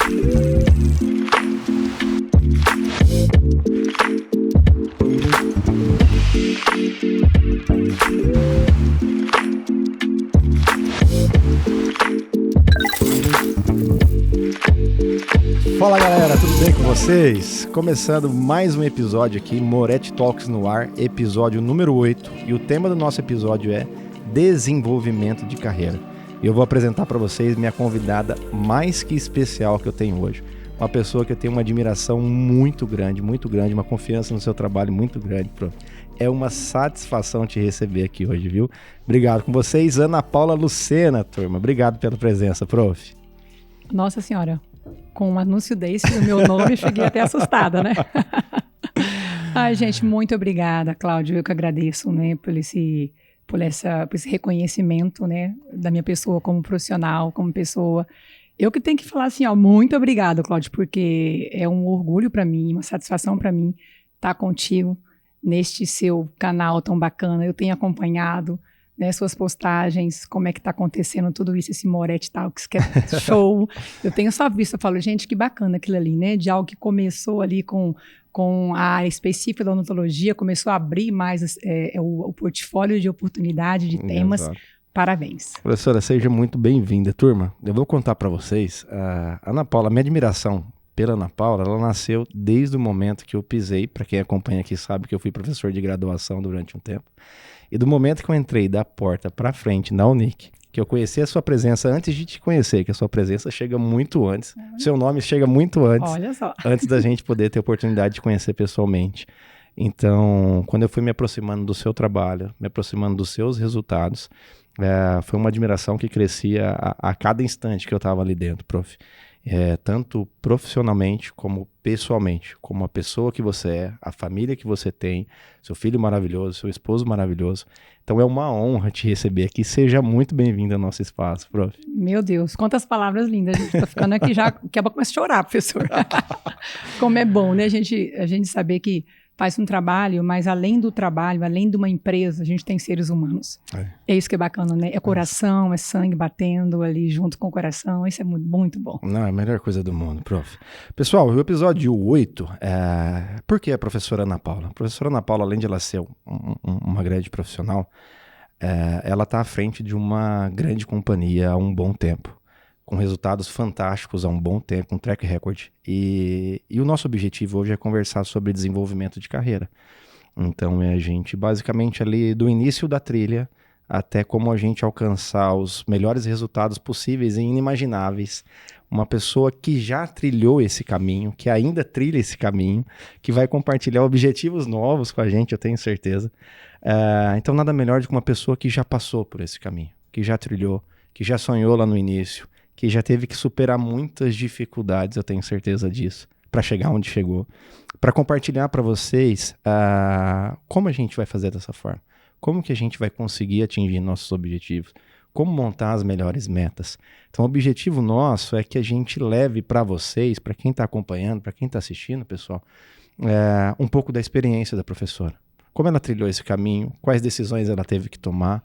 Fala galera, tudo bem com vocês? Começando mais um episódio aqui, Moretti Talks no ar, episódio número 8. E o tema do nosso episódio é desenvolvimento de carreira. E eu vou apresentar para vocês minha convidada mais que especial que eu tenho hoje. Uma pessoa que eu tenho uma admiração muito grande, uma confiança no seu trabalho muito grande, prof. É uma satisfação te receber aqui hoje, viu? Obrigado com vocês, Ana Paula Lucena, turma. Obrigado pela presença, prof. Nossa senhora, com um anúncio desse do meu nome, cheguei até assustada, né? Ai, gente, muito obrigada, Cláudio. Eu que agradeço, né, por esse reconhecimento, né, da minha pessoa como profissional, como pessoa. Eu que tenho que falar assim, ó, muito obrigado, Cláudio, porque é um orgulho para mim, uma satisfação para mim estar contigo neste seu canal tão bacana. Eu tenho acompanhado, né, suas postagens, como é que tá acontecendo tudo isso, esse Moretti Talks, que é show. Eu tenho só visto, eu falo, gente, que bacana aquilo ali, né, de algo que começou ali com a área específica da odontologia, começou a abrir mais o portfólio de oportunidade de temas. Exato. Parabéns. Professora, seja muito bem-vinda, turma. Eu vou contar para vocês, a Ana Paula, minha admiração pela Ana Paula, ela nasceu desde o momento que eu pisei, para quem acompanha aqui sabe que eu fui professor de graduação durante um tempo, e do momento que eu entrei da porta para frente na Unic, que eu conheci a sua presença antes de te conhecer, que a sua presença chega muito antes, seu nome chega muito antes, olha só, antes da gente poder ter a oportunidade de conhecer pessoalmente. Então, quando eu fui me aproximando do seu trabalho, me aproximando dos seus resultados, foi uma admiração que crescia a cada instante que eu estava ali dentro, prof. Tanto profissionalmente como pessoalmente, como a pessoa que você é, a família que você tem, seu filho maravilhoso, seu esposo maravilhoso. Então é uma honra te receber aqui. Seja muito bem-vindo ao nosso espaço, prof. Meu Deus, quantas palavras lindas. A gente tá ficando aqui já, que a boca começa a chorar, professor. Como é bom, né? A gente saber que faz um trabalho, mas além do trabalho, além de uma empresa, a gente tem seres humanos. É isso que é bacana, né? É coração, é sangue batendo ali junto com o coração. Isso é muito, muito bom. Não, é a melhor coisa do mundo, prof. Pessoal, o episódio 8, por que a professora Ana Paula? A professora Ana Paula, além de ela ser uma grande profissional, ela está à frente de uma grande companhia há um bom tempo, com resultados fantásticos há um bom tempo, um track record. E o nosso objetivo hoje é conversar sobre desenvolvimento de carreira. Então é a gente basicamente ali do início da trilha até como a gente alcançar os melhores resultados possíveis e inimagináveis. Uma pessoa que já trilhou esse caminho, que ainda trilha esse caminho, que vai compartilhar objetivos novos com a gente, eu tenho certeza. Então nada melhor do que uma pessoa que já passou por esse caminho, que já trilhou, que já sonhou lá no início, que já teve que superar muitas dificuldades, eu tenho certeza disso, para chegar onde chegou, para compartilhar para vocês como a gente vai fazer dessa forma, como que a gente vai conseguir atingir nossos objetivos, como montar as melhores metas. Então o objetivo nosso é que a gente leve para vocês, para quem está acompanhando, para quem está assistindo, pessoal, um pouco da experiência da professora. Como ela trilhou esse caminho, quais decisões ela teve que tomar,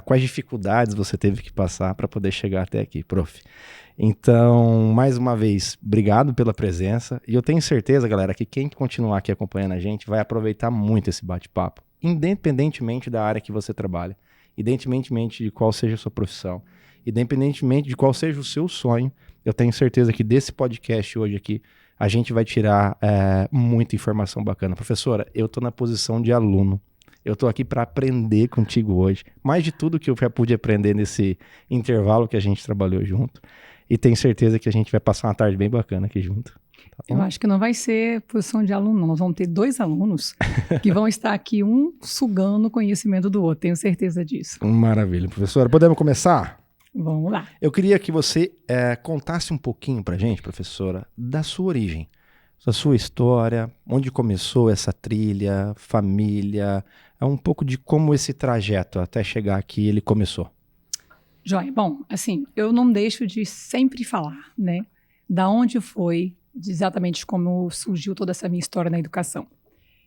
quais dificuldades você teve que passar para poder chegar até aqui, prof. Então, mais uma vez, obrigado pela presença. E eu tenho certeza, galera, que quem continuar aqui acompanhando a gente vai aproveitar muito esse bate-papo, independentemente da área que você trabalha, independentemente de qual seja a sua profissão, independentemente de qual seja o seu sonho. Eu tenho certeza que desse podcast hoje aqui, a gente vai tirar muita informação bacana. Professora, eu estou na posição de aluno. Eu estou aqui para aprender contigo hoje. Mais de tudo que eu já pude aprender nesse intervalo que a gente trabalhou junto. E tenho certeza que a gente vai passar uma tarde bem bacana aqui junto. Tá bom? Eu acho que não vai ser posição de aluno, não. Nós vamos ter 2 alunos que vão estar aqui, um sugando o conhecimento do outro. Tenho certeza disso. Maravilha. Professora, podemos começar? Vamos lá. Eu queria que você contasse um pouquinho pra gente, professora, da sua origem, da sua história, onde começou essa trilha, família, um pouco de como esse trajeto até chegar aqui ele começou. Joia, bom, assim, eu não deixo de sempre falar, né, da onde foi, exatamente como surgiu toda essa minha história na educação.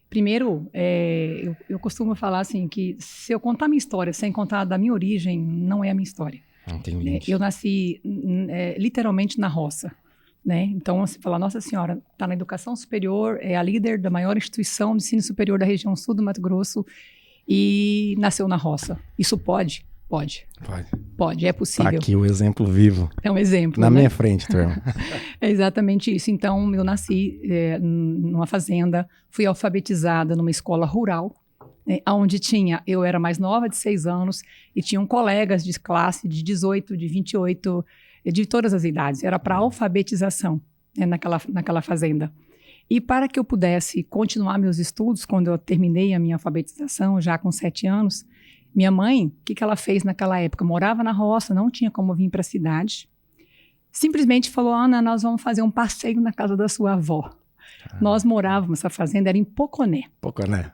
Primeiro, eu costumo falar assim, que se eu contar minha história sem contar da minha origem, não é a minha história. Entendi. Eu nasci literalmente na roça. né? Então, você fala, Nossa Senhora, está na educação superior, é a líder da maior instituição de ensino superior da região sul do Mato Grosso e nasceu na roça. Isso pode? Pode. Pode, é Tá possível. aqui o exemplo vivo. É um exemplo, Na né? minha frente, turma. É exatamente isso. Então, eu nasci numa fazenda, fui alfabetizada numa escola rural, onde eu era mais nova, de 6 anos, e tinham colegas de classe de 18, de 28, de todas as idades. Era para alfabetização, naquela fazenda. E para que eu pudesse continuar meus estudos, quando eu terminei a minha alfabetização, já com 7 anos, minha mãe, o que ela fez naquela época? Morava na roça, não tinha como vir para a cidade. Simplesmente falou, Ana, nós vamos fazer um passeio na casa da sua avó. Nós morávamos, essa fazenda era em Poconé. Poconé.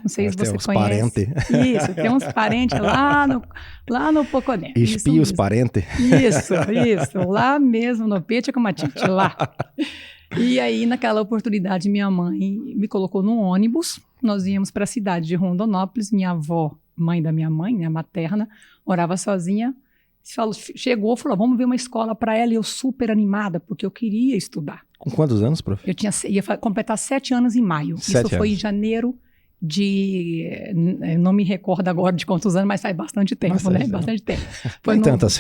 Não sei se você uns conhece. Parentes. Isso, tem uns parentes lá no Poconé. Espia os parentes. Isso, lá mesmo no Peixe com Matite, lá. E aí, naquela oportunidade, minha mãe me colocou num ônibus, nós íamos para a cidade de Rondonópolis, minha avó, mãe da minha mãe, né, materna, morava sozinha, chegou e falou, vamos ver uma escola para ela, e eu super animada, porque eu queria estudar. Com quantos anos, prof? Ia completar 7 anos em maio. Isso foi em janeiro eu não me recordo agora de quantos anos, mas faz bastante tempo, né? Bastante tempo. Nem tanto assim.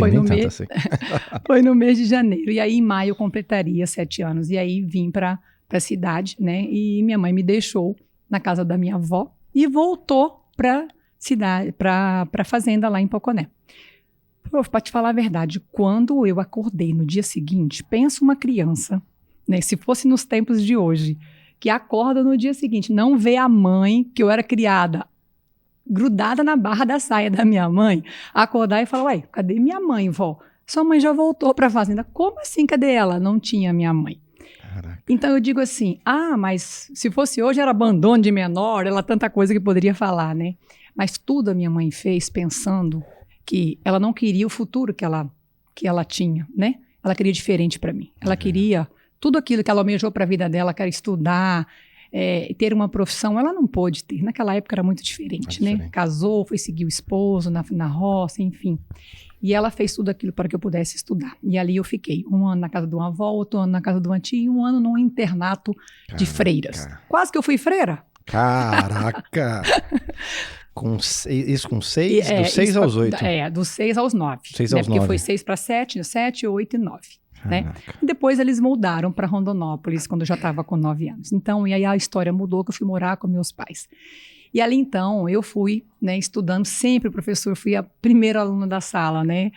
Foi no mês de janeiro. E aí, em maio, eu completaria 7 anos. E aí, vim para a cidade, né? E minha mãe me deixou na casa da minha avó e voltou para a fazenda lá em Poconé. Para te falar a verdade, quando eu acordei no dia seguinte, pensa uma criança, né? Se fosse nos tempos de hoje, que acorda no dia seguinte, não vê a mãe, que eu era criada, grudada na barra da saia da minha mãe, acordar e falar, ué, cadê minha mãe, vó? Sua mãe já voltou para a fazenda. Como assim, cadê ela? Não tinha minha mãe. Caraca. Então eu digo assim, mas se fosse hoje era abandono de menor, ela tanta coisa que poderia falar, né? Mas tudo a minha mãe fez pensando que ela não queria o futuro que ela tinha, né? Ela queria diferente para mim. Ela queria tudo aquilo que ela almejou para a vida dela, que era estudar, ter uma profissão, ela não pôde ter. Naquela época era muito diferente, né? Casou, foi seguir o esposo na roça, enfim. E ela fez tudo aquilo para que eu pudesse estudar. E ali eu fiquei 1 ano na casa de uma avó, outro ano na casa de uma tia e 1 ano num internato de freiras. Quase que eu fui freira. Caraca! Isso com 6? Dos 6 aos 8? Dos 6 aos 9. 6 aos 9. Porque foi 6 para 7, 7, 8 e 9. Né? E depois eles mudaram para Rondonópolis, quando eu já estava com 9 anos. Então, e aí a história mudou, que eu fui morar com meus pais. E ali, então, eu fui, né, estudando sempre, professor, fui a primeira aluna da sala, né?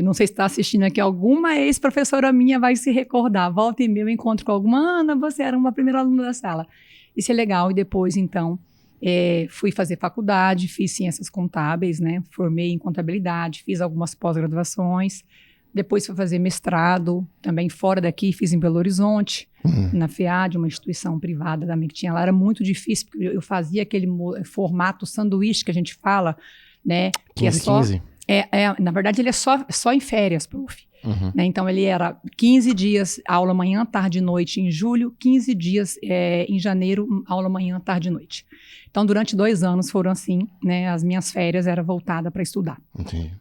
Não sei se está assistindo aqui, alguma ex-professora minha vai se recordar. Volta e meia eu encontro com alguma, Ana, você era uma primeira aluna da sala. Isso é legal. E depois, então, fui fazer faculdade, fiz ciências contábeis, né? Formei em contabilidade, fiz algumas pós-graduações. Depois fui fazer mestrado, também fora daqui, fiz em Belo Horizonte, na FEAD, uma instituição privada também que tinha lá. Era muito difícil, porque eu fazia aquele formato sanduíche que a gente fala, né? Que 15, é só... 15. Na verdade, ele é só em férias, prof. Né? Então, ele era 15 dias, aula manhã, tarde e noite em julho, 15 dias em janeiro, aula manhã, tarde e noite. Então, durante 2 anos foram assim, né? As minhas férias eram voltadas para estudar. Entendi.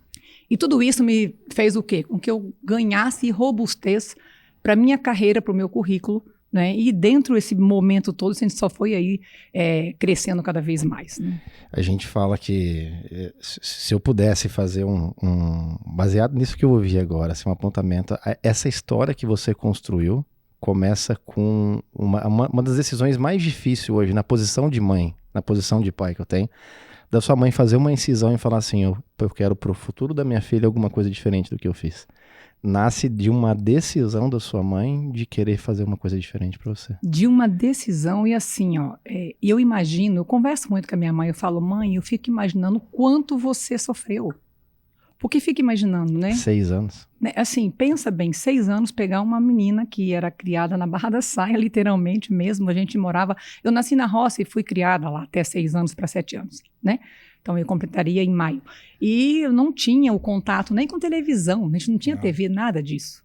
E tudo isso me fez o quê? Com que eu ganhasse robustez para a minha carreira, para o meu currículo, né? E dentro desse momento todo, a gente só foi aí crescendo cada vez mais. Né? A gente fala que se eu pudesse fazer baseado nisso que eu ouvi agora, assim, um apontamento, essa história que você construiu começa com uma das decisões mais difíceis hoje, na posição de mãe, na posição de pai que eu tenho, da sua mãe fazer uma incisão e falar assim, eu quero pro futuro da minha filha alguma coisa diferente do que eu fiz. Nasce de uma decisão da sua mãe de querer fazer uma coisa diferente para você. De uma decisão e assim, eu imagino, eu converso muito com a minha mãe, eu falo, mãe, eu fico imaginando quanto você sofreu. Porque fica imaginando, né? 6 anos. Assim, pensa bem, 6 anos pegar uma menina que era criada na Barra da Saia, literalmente mesmo, a gente morava... Eu nasci na roça e fui criada lá até 6 anos para 7 anos, né? Então, eu completaria em maio. E eu não tinha o contato nem com televisão, a gente não tinha TV, nada disso,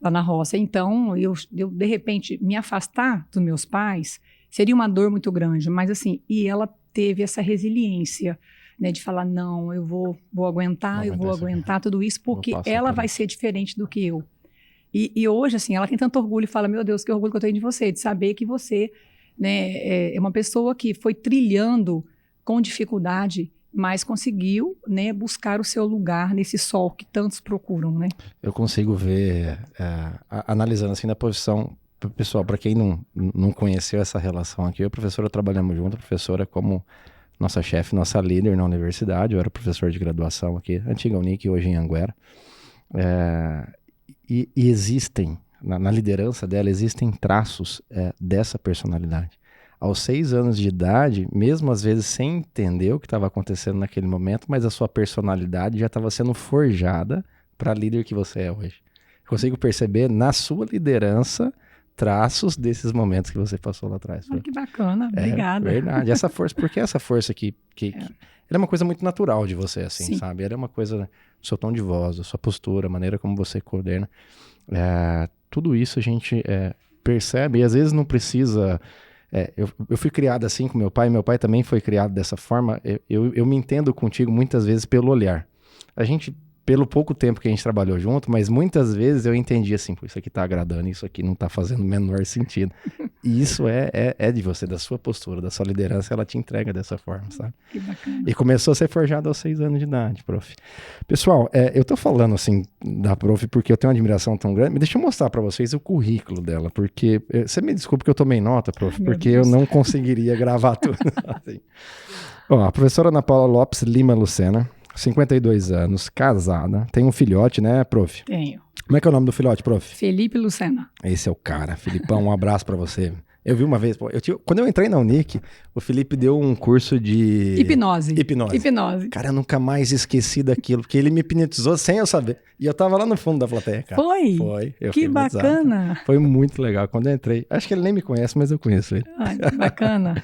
lá na roça. Então, eu de repente, me afastar dos meus pais seria uma dor muito grande, mas assim, e ela teve essa resiliência, né, de falar, não, eu vou aguentar tudo isso, porque ela vai ser diferente do que eu. E hoje, assim, ela tem tanto orgulho e fala, meu Deus, que orgulho que eu tenho de você, de saber que você, né, é uma pessoa que foi trilhando com dificuldade, mas conseguiu, né, buscar o seu lugar nesse sol que tantos procuram, né? Eu consigo ver, analisando assim na posição, pessoal, para quem não conheceu essa relação aqui, eu e a professora trabalhamos junto, a professora como nossa chefe, nossa líder na universidade, eu era professor de graduação aqui, antiga Unic, hoje em Anguera. E existem, na liderança dela, existem traços dessa personalidade. Aos 6 anos de idade, mesmo às vezes sem entender o que estava acontecendo naquele momento, mas a sua personalidade já estava sendo forjada para a líder que você é hoje. Eu consigo perceber na sua liderança traços desses momentos que você passou lá atrás. Que bacana, obrigada. É verdade, essa força, porque essa força que ela é uma coisa muito natural de você, assim, Sim. sabe? Ela é uma coisa do seu tom de voz, da sua postura, a maneira como você coordena. Tudo isso a gente percebe e às vezes não precisa... eu fui criado assim com meu pai também foi criado dessa forma. Eu me entendo contigo muitas vezes pelo olhar. A gente, pelo pouco tempo que a gente trabalhou junto, mas muitas vezes eu entendi assim, pô, isso aqui tá agradando, isso aqui não tá fazendo o menor sentido. E isso é de você, da sua postura, da sua liderança, ela te entrega dessa forma, sabe? Que bacana. E começou a ser forjado aos 6 anos de idade, prof. Pessoal, eu tô falando assim da prof porque eu tenho uma admiração tão grande, mas deixa eu mostrar para vocês o currículo dela, porque, você me desculpe que eu tomei nota, prof, porque eu não conseguiria gravar tudo. Assim. Bom, a professora Ana Paula Lopes Lima Lucena, 52 anos, casada, tem um filhote, né, prof? Tenho. Como é que é o nome do filhote, prof? Felipe Lucena. Esse é o cara, Filipão, um abraço pra você. Eu vi uma vez, quando eu entrei na Unic, o Felipe deu um curso de... Hipnose. Cara, eu nunca mais esqueci daquilo, porque ele me hipnotizou sem eu saber. E eu tava lá no fundo da plateia, cara. Foi? Que bacana. Foi muito legal. Quando eu entrei, acho que ele nem me conhece, mas eu conheço ele. Ai, que bacana.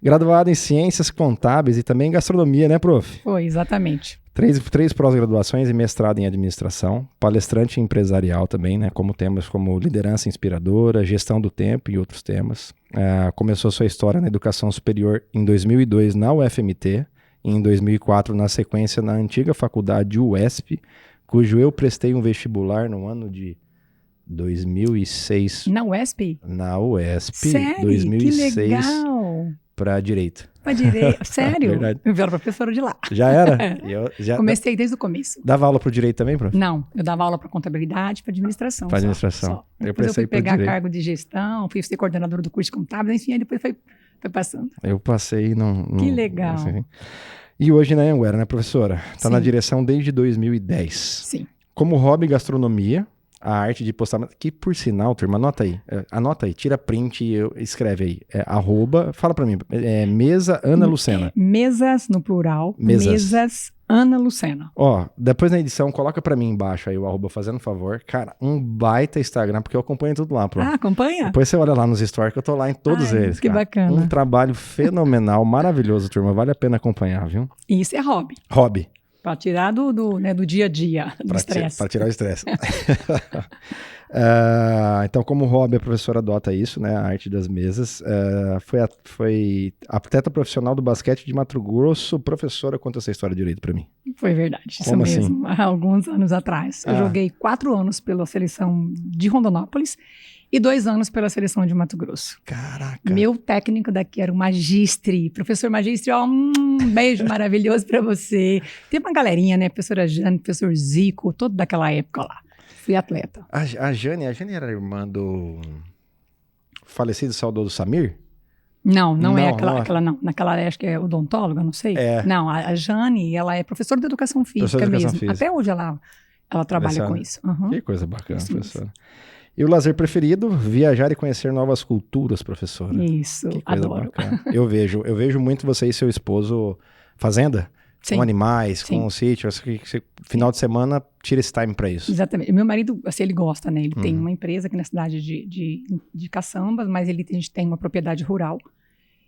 Graduado em Ciências Contábeis e também em Gastronomia, né, prof? Foi, exatamente. 3 pós-graduações e mestrado em administração, palestrante empresarial também, né, como temas como liderança inspiradora, gestão do tempo e outros temas. Começou sua história na educação superior em 2002 na UFMT, e em 2004 na sequência na antiga faculdade UESP, cujo eu prestei um vestibular no ano de 2006. Na UESP? Na UESP, Sério? 2006. Que legal! Para direito. Para direito? Sério? Verdade. Eu era professora de lá. Já era? Comecei desde o começo. Dava aula para o direito também, prof? Não, eu dava aula para contabilidade e para administração. Para administração. Só. Depois eu fui pegar cargo de gestão, fui ser coordenadora do curso de contábil, enfim, aí depois foi passando. Eu passei Que legal. Assim. E hoje na Anguera, né, professora? Está na direção desde 2010. Sim. Como hobby, gastronomia, a arte de postar... Que, por sinal, turma, anota aí, tira print e escreve aí. Fala pra mim, Mesa Ana Lucena. Mesas no plural. Mesas Ana Lucena. Ó, depois na edição, coloca pra mim embaixo aí o @, fazendo favor. Cara, um baita Instagram, porque eu acompanho tudo lá, pô. Acompanha? Depois você olha lá nos stories, que eu tô lá em todos eles, que cara. Bacana. Um trabalho fenomenal, maravilhoso, turma. Vale a pena acompanhar, viu? Isso é hobby. Hobby. Para tirar do dia a dia, do estresse. Para tirar o estresse. Então, como hobby, a professora adota isso, né? A arte das mesas. Foi atleta profissional do basquete de Mato Grosso. Professora, conta essa história direito para mim. Foi verdade, como isso mesmo. Assim? Há alguns anos atrás. Eu joguei 4 anos pela seleção de Rondonópolis e 2 anos pela seleção de Mato Grosso. Caraca! Meu técnico daqui era o Magistre. Professor Magistre, ó, um beijo maravilhoso para você. Tem uma galerinha, né? Professora Jane, professor Zico, todo daquela época lá. Fui atleta. A Jane era irmã do falecido saudoso Samir? Não é aquela não. Naquela acho que é odontóloga, não sei. Não, a Jane, ela é professora de educação física mesmo. Até hoje ela trabalha com isso. Uhum. Que coisa bacana, professora. E o lazer preferido? Viajar e conhecer novas culturas, professora. Isso, que coisa adoro. Bacana. Eu vejo muito você e seu esposo fazenda, com animais, com um sítio. Final de semana, tira esse time para isso. Exatamente. Meu marido, assim, ele gosta, né? Ele tem uma empresa aqui na cidade de caçambas, mas a gente tem uma propriedade rural.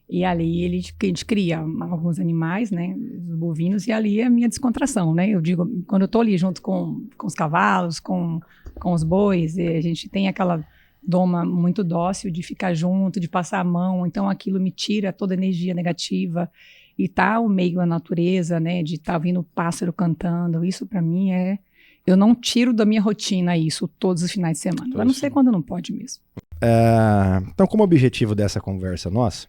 E ali a gente cria alguns animais, né? Os bovinos, e ali é a minha descontração, né? Eu digo, quando eu tô ali junto com os cavalos, com os bois, a gente tem aquela doma muito dócil de ficar junto, de passar a mão, então aquilo me tira toda a energia negativa. E tá o meio, a natureza, né? De estar ouvindo o pássaro cantando, isso para mim Eu não tiro da minha rotina isso todos os finais de semana. Eu não sei quando não pode mesmo. Então, como objetivo dessa conversa nossa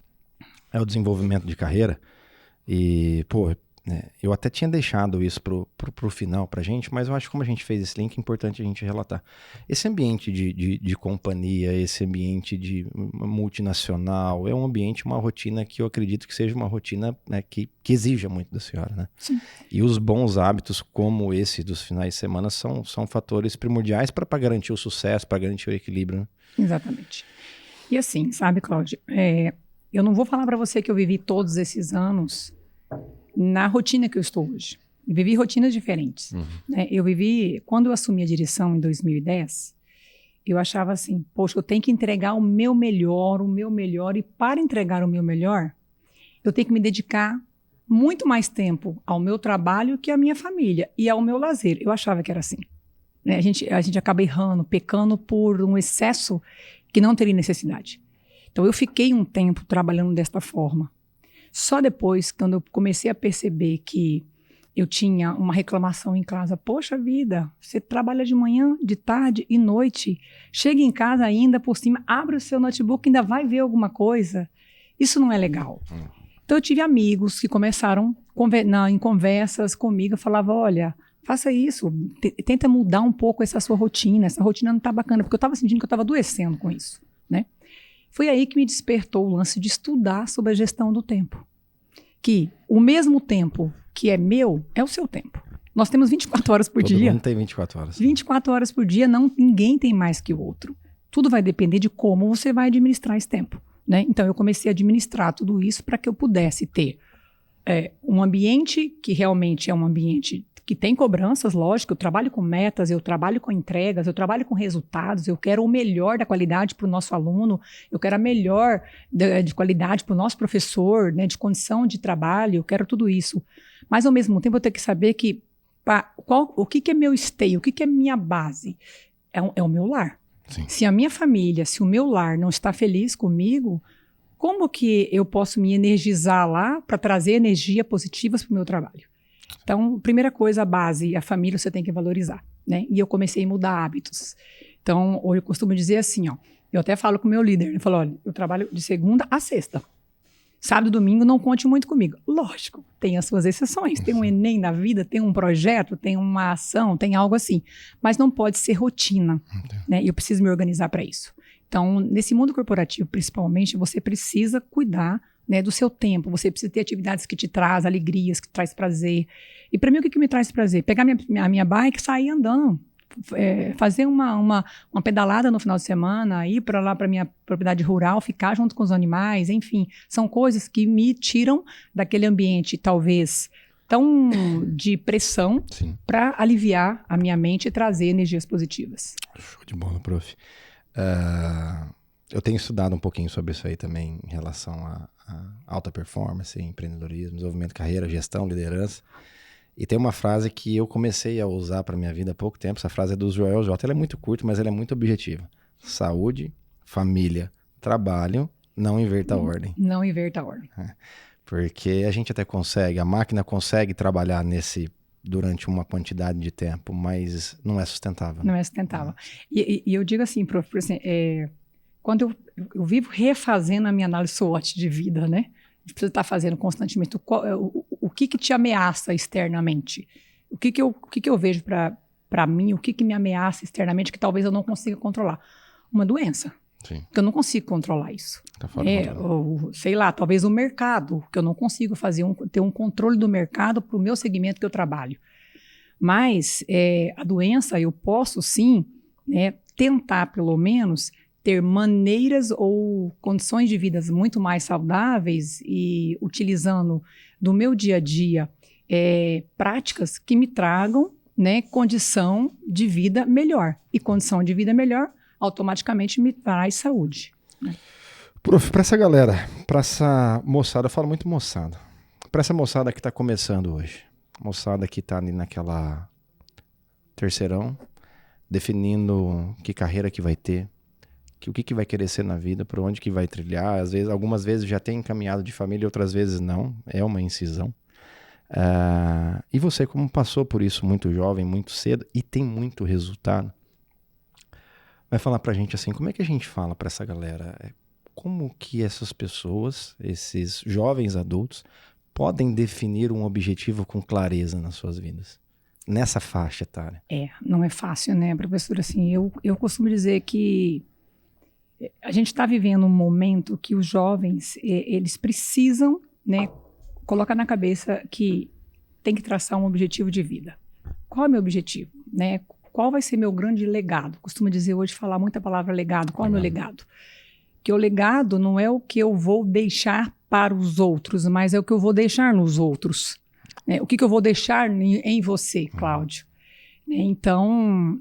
é o desenvolvimento de carreira, e, pô, eu até tinha deixado isso pro final pra gente, mas eu acho que como a gente fez esse link, é importante a gente relatar. Esse ambiente de companhia, esse ambiente de multinacional, é um ambiente, uma rotina que eu acredito que seja uma rotina, né, que exija muito da senhora, né? Sim. E os bons hábitos como esse dos finais de semana são fatores primordiais para garantir o sucesso, para garantir o equilíbrio, né? Exatamente. E assim, sabe, Cláudio, eu não vou falar para você que eu vivi todos esses anos na rotina que eu estou hoje. Eu vivi rotinas diferentes. Né? Quando eu assumi a direção em 2010, eu achava assim, poxa, eu tenho que entregar o meu melhor, e para entregar o meu melhor, eu tenho que me dedicar muito mais tempo ao meu trabalho que à minha família e ao meu lazer. Eu achava que era assim. Né? A gente acaba errando, pecando por um excesso que não teria necessidade. Então, eu fiquei um tempo trabalhando desta forma. Só depois, quando eu comecei a perceber que eu tinha uma reclamação em casa, poxa vida, você trabalha de manhã, de tarde e noite, chega em casa ainda por cima, abre o seu notebook, ainda vai ver alguma coisa. Isso não é legal. Então, eu tive amigos que começaram em conversas comigo, eu falava, olha, faça isso, tenta mudar um pouco essa sua rotina, essa rotina não está bacana, porque eu estava sentindo que eu estava adoecendo com isso, né? Foi aí que me despertou o lance de estudar sobre a gestão do tempo. Que o mesmo tempo que é meu, é o seu tempo. Nós temos 24 horas por dia. Todo mundo tem 24 horas. 24 horas por dia, ninguém tem mais que o outro. Tudo vai depender de como você vai administrar esse tempo. Né? Então, eu comecei a administrar tudo isso para que eu pudesse ter um ambiente que realmente é um ambiente que tem cobranças, lógico, eu trabalho com metas, eu trabalho com entregas, eu trabalho com resultados, eu quero o melhor da qualidade para o nosso aluno, eu quero a melhor de qualidade para o nosso professor, né, de condição de trabalho, eu quero tudo isso. Mas, ao mesmo tempo, eu tenho que saber que o que é meu esteio, o que é minha base? É o meu lar. Sim. Se a minha família, se o meu lar não está feliz comigo, como que eu posso me energizar lá para trazer energia positivas para o meu trabalho? Então, primeira coisa, a base, a família você tem que valorizar, né? E eu comecei a mudar hábitos. Então, hoje eu costumo dizer assim, ó, eu até falo com o meu líder, eu falo, olha, eu trabalho de segunda a sexta. Sábado e domingo não conte muito comigo. Lógico, tem as suas exceções, tem um Enem na vida, tem um projeto, tem uma ação, tem algo assim. Mas não pode ser rotina, né? E eu preciso me organizar para isso. Então, nesse mundo corporativo, principalmente, você precisa cuidar, né, do seu tempo. Você precisa ter atividades que te trazem alegrias, que te traz prazer. E para mim, o que me traz prazer? Pegar a minha bike e sair andando. Fazer uma pedalada no final de semana, ir para lá para minha propriedade rural, ficar junto com os animais, enfim. São coisas que me tiram daquele ambiente, talvez, tão de pressão, para aliviar a minha mente e trazer energias positivas. Show de bola, prof. Eu tenho estudado um pouquinho sobre isso aí também em relação a alta performance, empreendedorismo, desenvolvimento de carreira, gestão, liderança. E tem uma frase que eu comecei a usar para minha vida há pouco tempo. Essa frase é do Joel J. Ela é muito curta, mas ela é muito objetiva. Saúde, família, trabalho, não inverta a ordem. Não inverta a ordem. Porque a gente até consegue, a máquina consegue trabalhar durante uma quantidade de tempo, mas não é sustentável. Não é sustentável. E eu digo assim, prof, quando eu vivo refazendo a minha análise SWOT de vida, né? A gente precisa estar fazendo constantemente o que te ameaça externamente. O que eu vejo para mim, o que me ameaça externamente que talvez eu não consiga controlar. Uma doença. Sim. Que eu não consigo controlar isso. Tá fora do controle. Ou, sei lá, talvez o mercado, que eu não consigo ter um controle do mercado para o meu segmento que eu trabalho. Mas a doença, eu posso sim, tentar pelo menos ter maneiras ou condições de vida muito mais saudáveis e utilizando do meu dia a dia práticas que me tragam, né, condição de vida melhor. E condição de vida melhor automaticamente me traz saúde. Né? Prof, para essa galera, para essa moçada, eu falo muito moçada, para essa moçada que está começando hoje, moçada que está ali naquela terceirão, definindo que carreira que vai ter, o que vai querer ser na vida, por onde que vai trilhar, algumas vezes já tem encaminhado de família, outras vezes não, é uma incisão. E você, como passou por isso muito jovem, muito cedo, e tem muito resultado, vai falar pra gente assim, como é que a gente fala pra essa galera? Como que essas pessoas, esses jovens adultos, podem definir um objetivo com clareza nas suas vidas? Nessa faixa etária. Não é fácil, né, professora? Assim, eu costumo dizer que a gente está vivendo um momento que os jovens, eles precisam, né, colocar na cabeça que tem que traçar um objetivo de vida. Qual é o meu objetivo, né? Qual vai ser meu grande legado? Costumo dizer hoje, falar muita palavra legado. Qual é o meu legado? Que o legado não é o que eu vou deixar para os outros, mas é o que eu vou deixar nos outros. O que eu vou deixar em você, Cláudio? Então,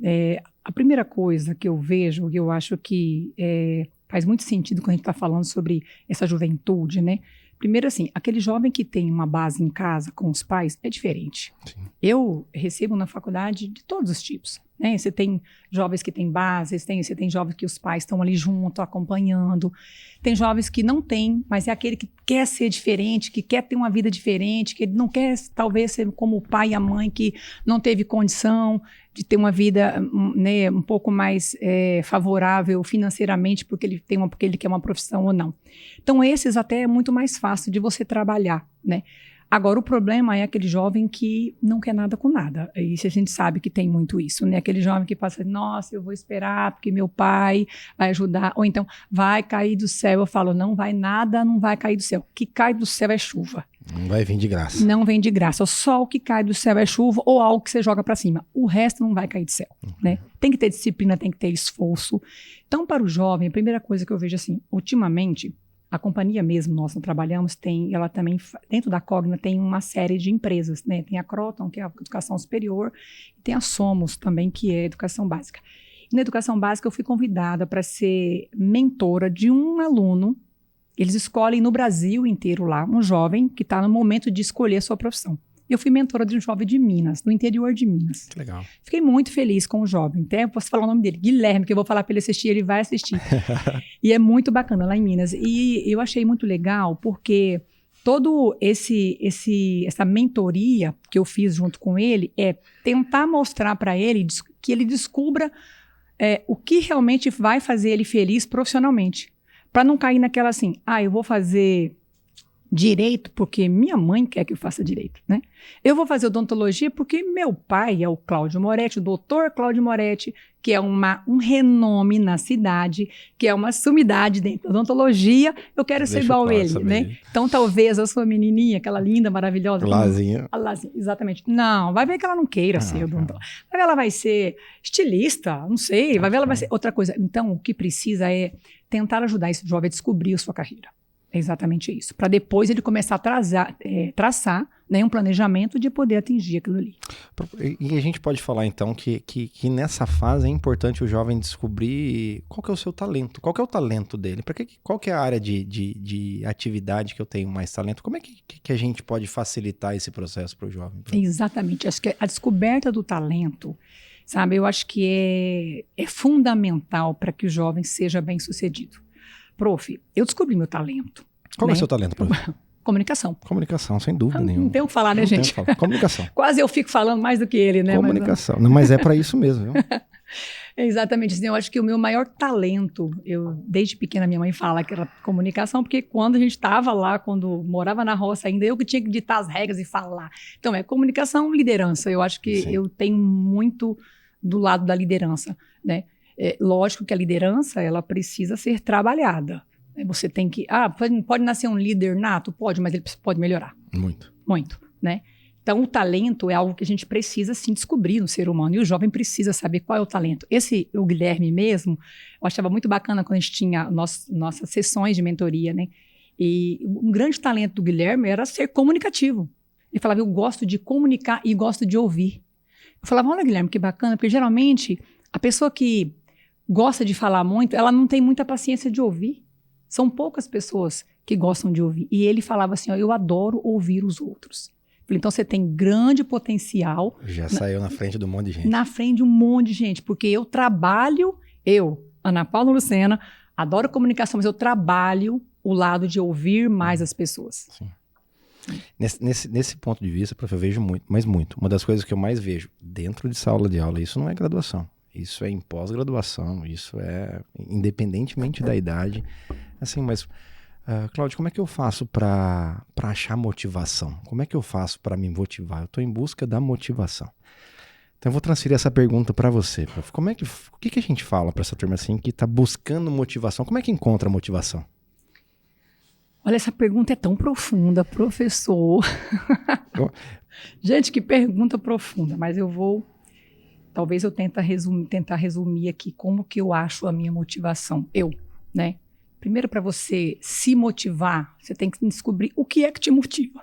a primeira coisa que eu vejo, que eu acho que faz muito sentido quando a gente está falando sobre essa juventude, né? Primeiro, assim, aquele jovem que tem uma base em casa com os pais é diferente. Sim. Eu recebo na faculdade de todos os tipos, né? Você tem jovens que têm bases, você tem jovens que os pais estão ali junto, acompanhando. Tem jovens que não têm, mas é aquele que quer ser diferente, que quer ter uma vida diferente, que ele não quer, talvez, ser como o pai e a mãe que não teve condição de ter uma vida, né, um pouco mais favorável financeiramente, porque ele quer uma profissão ou não. Então, esses até é muito mais fácil de você trabalhar, né? Agora, o problema é aquele jovem que não quer nada com nada. Isso a gente sabe que tem muito isso, né? Aquele jovem que passa, nossa, eu vou esperar porque meu pai vai ajudar. Ou então, vai cair do céu. Eu falo, não vai nada, não vai cair do céu. O que cai do céu é chuva. Não vai vir de graça. Não vem de graça. Só o que cai do céu é chuva ou algo que você joga para cima. O resto não vai cair do céu, né? Tem que ter disciplina, tem que ter esforço. Então, para o jovem, a primeira coisa que eu vejo assim, ultimamente, a companhia mesmo, nós não trabalhamos, ela também, dentro da Cogna, tem uma série de empresas, né? Tem a Croton, que é a educação superior, e tem a Somos também, que é a educação básica. E na educação básica, eu fui convidada para ser mentora de um aluno. Eles escolhem no Brasil inteiro lá, um jovem que está no momento de escolher a sua profissão. Eu fui mentora de um jovem de Minas, no interior de Minas. Que legal. Fiquei muito feliz com o jovem. Até posso falar o nome dele, Guilherme, que eu vou falar para ele assistir, ele vai assistir. E é muito bacana lá em Minas. E eu achei muito legal porque todo essa mentoria que eu fiz junto com ele é tentar mostrar para ele que ele descubra o que realmente vai fazer ele feliz profissionalmente. Para não cair naquela assim, eu vou fazer direito porque minha mãe quer que eu faça direito, né? Eu vou fazer odontologia porque meu pai é o Cláudio Moretti, o doutor Cláudio Moretti, que é um renome na cidade, que é uma sumidade dentro da odontologia, eu quero ser igual a ele, né? Então, talvez a sua menininha, aquela linda, maravilhosa... Lazinha. Exatamente. Não, vai ver que ela não queira ser odontóloga. Vai ver ela vai ser estilista, não sei, vai ver ela vai ser outra coisa. Então, o que precisa é tentar ajudar esse jovem a descobrir a sua carreira. É exatamente isso. Para depois ele começar a traçar, né, um planejamento de poder atingir aquilo ali. E a gente pode falar, então, que nessa fase é importante o jovem descobrir qual que é o seu talento, qual que é o talento dele, qual que é a área de atividade que eu tenho mais talento, como é que a gente pode facilitar esse processo para o jovem? Exatamente. Acho que a descoberta do talento, sabe, eu acho que é fundamental para que o jovem seja bem-sucedido. Prof, eu descobri meu talento. Qual é o seu talento, prof? Comunicação. Comunicação, sem dúvida nenhuma. Não tem o que falar, né, gente? Comunicação. Quase eu fico falando mais do que ele, né? Comunicação. Mas é para isso mesmo, viu? Exatamente. Assim, eu acho que o meu maior talento, desde pequena minha mãe fala que era comunicação, porque quando a gente estava lá, quando morava na roça ainda, eu que tinha que ditar as regras e falar. Então, comunicação, liderança. Eu acho que eu tenho muito do lado da liderança, né? Lógico que a liderança, ela precisa ser trabalhada. Você tem que... pode nascer um líder nato? Pode, mas ele pode melhorar. Muito. Muito, né? Então, o talento é algo que a gente precisa, sim, descobrir no ser humano. E o jovem precisa saber qual é o talento. O Guilherme mesmo, eu achava muito bacana quando a gente tinha nossas sessões de mentoria, né? E um grande talento do Guilherme era ser comunicativo. Ele falava, eu gosto de comunicar e gosto de ouvir. Eu falava, olha, Guilherme, que bacana, porque geralmente a pessoa que gosta de falar muito, ela não tem muita paciência de ouvir. São poucas pessoas que gostam de ouvir. E ele falava assim, eu adoro ouvir os outros. Então, você tem grande potencial. Já saiu na frente de um monte de gente. Na frente de um monte de gente. Porque eu trabalho, Ana Paula Lucena, adoro comunicação, mas eu trabalho o lado de ouvir mais as pessoas. Sim. Nesse ponto de vista, prof, eu vejo muito, mas muito. Uma das coisas que eu mais vejo dentro de sala de aula, isso não é graduação. Isso é em pós-graduação, isso é independentemente da idade. Assim, mas, Cláudio, como é que eu faço para achar motivação? Como é que eu faço para me motivar? Eu estou em busca da motivação. Então eu vou transferir essa pergunta para você, prof. O que a gente fala para essa turma assim que está buscando motivação? Como é que encontra motivação? Olha, essa pergunta é tão profunda, professor. Gente, que pergunta profunda, mas talvez eu tentar resumir aqui como que eu acho a minha motivação. Né? Primeiro, para você se motivar, você tem que descobrir o que é que te motiva,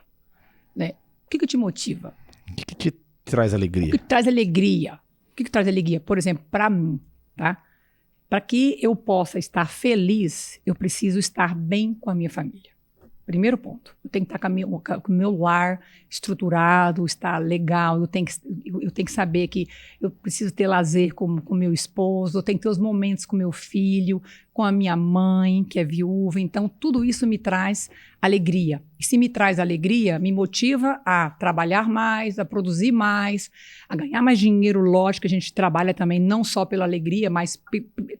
né? O que te motiva? O que te traz alegria? O que traz alegria? O que traz alegria? Por exemplo, para mim, tá? Para que eu possa estar feliz, eu preciso estar bem com a minha família. Primeiro ponto, eu tenho que estar com o meu lar estruturado, estar legal, eu tenho que saber que eu preciso ter lazer com meu esposo, eu tenho que ter os momentos com meu filho, com a minha mãe, que é viúva. Então, tudo isso me traz alegria. E se me traz alegria, me motiva a trabalhar mais, a produzir mais, a ganhar mais dinheiro. Lógico que a gente trabalha também não só pela alegria, mas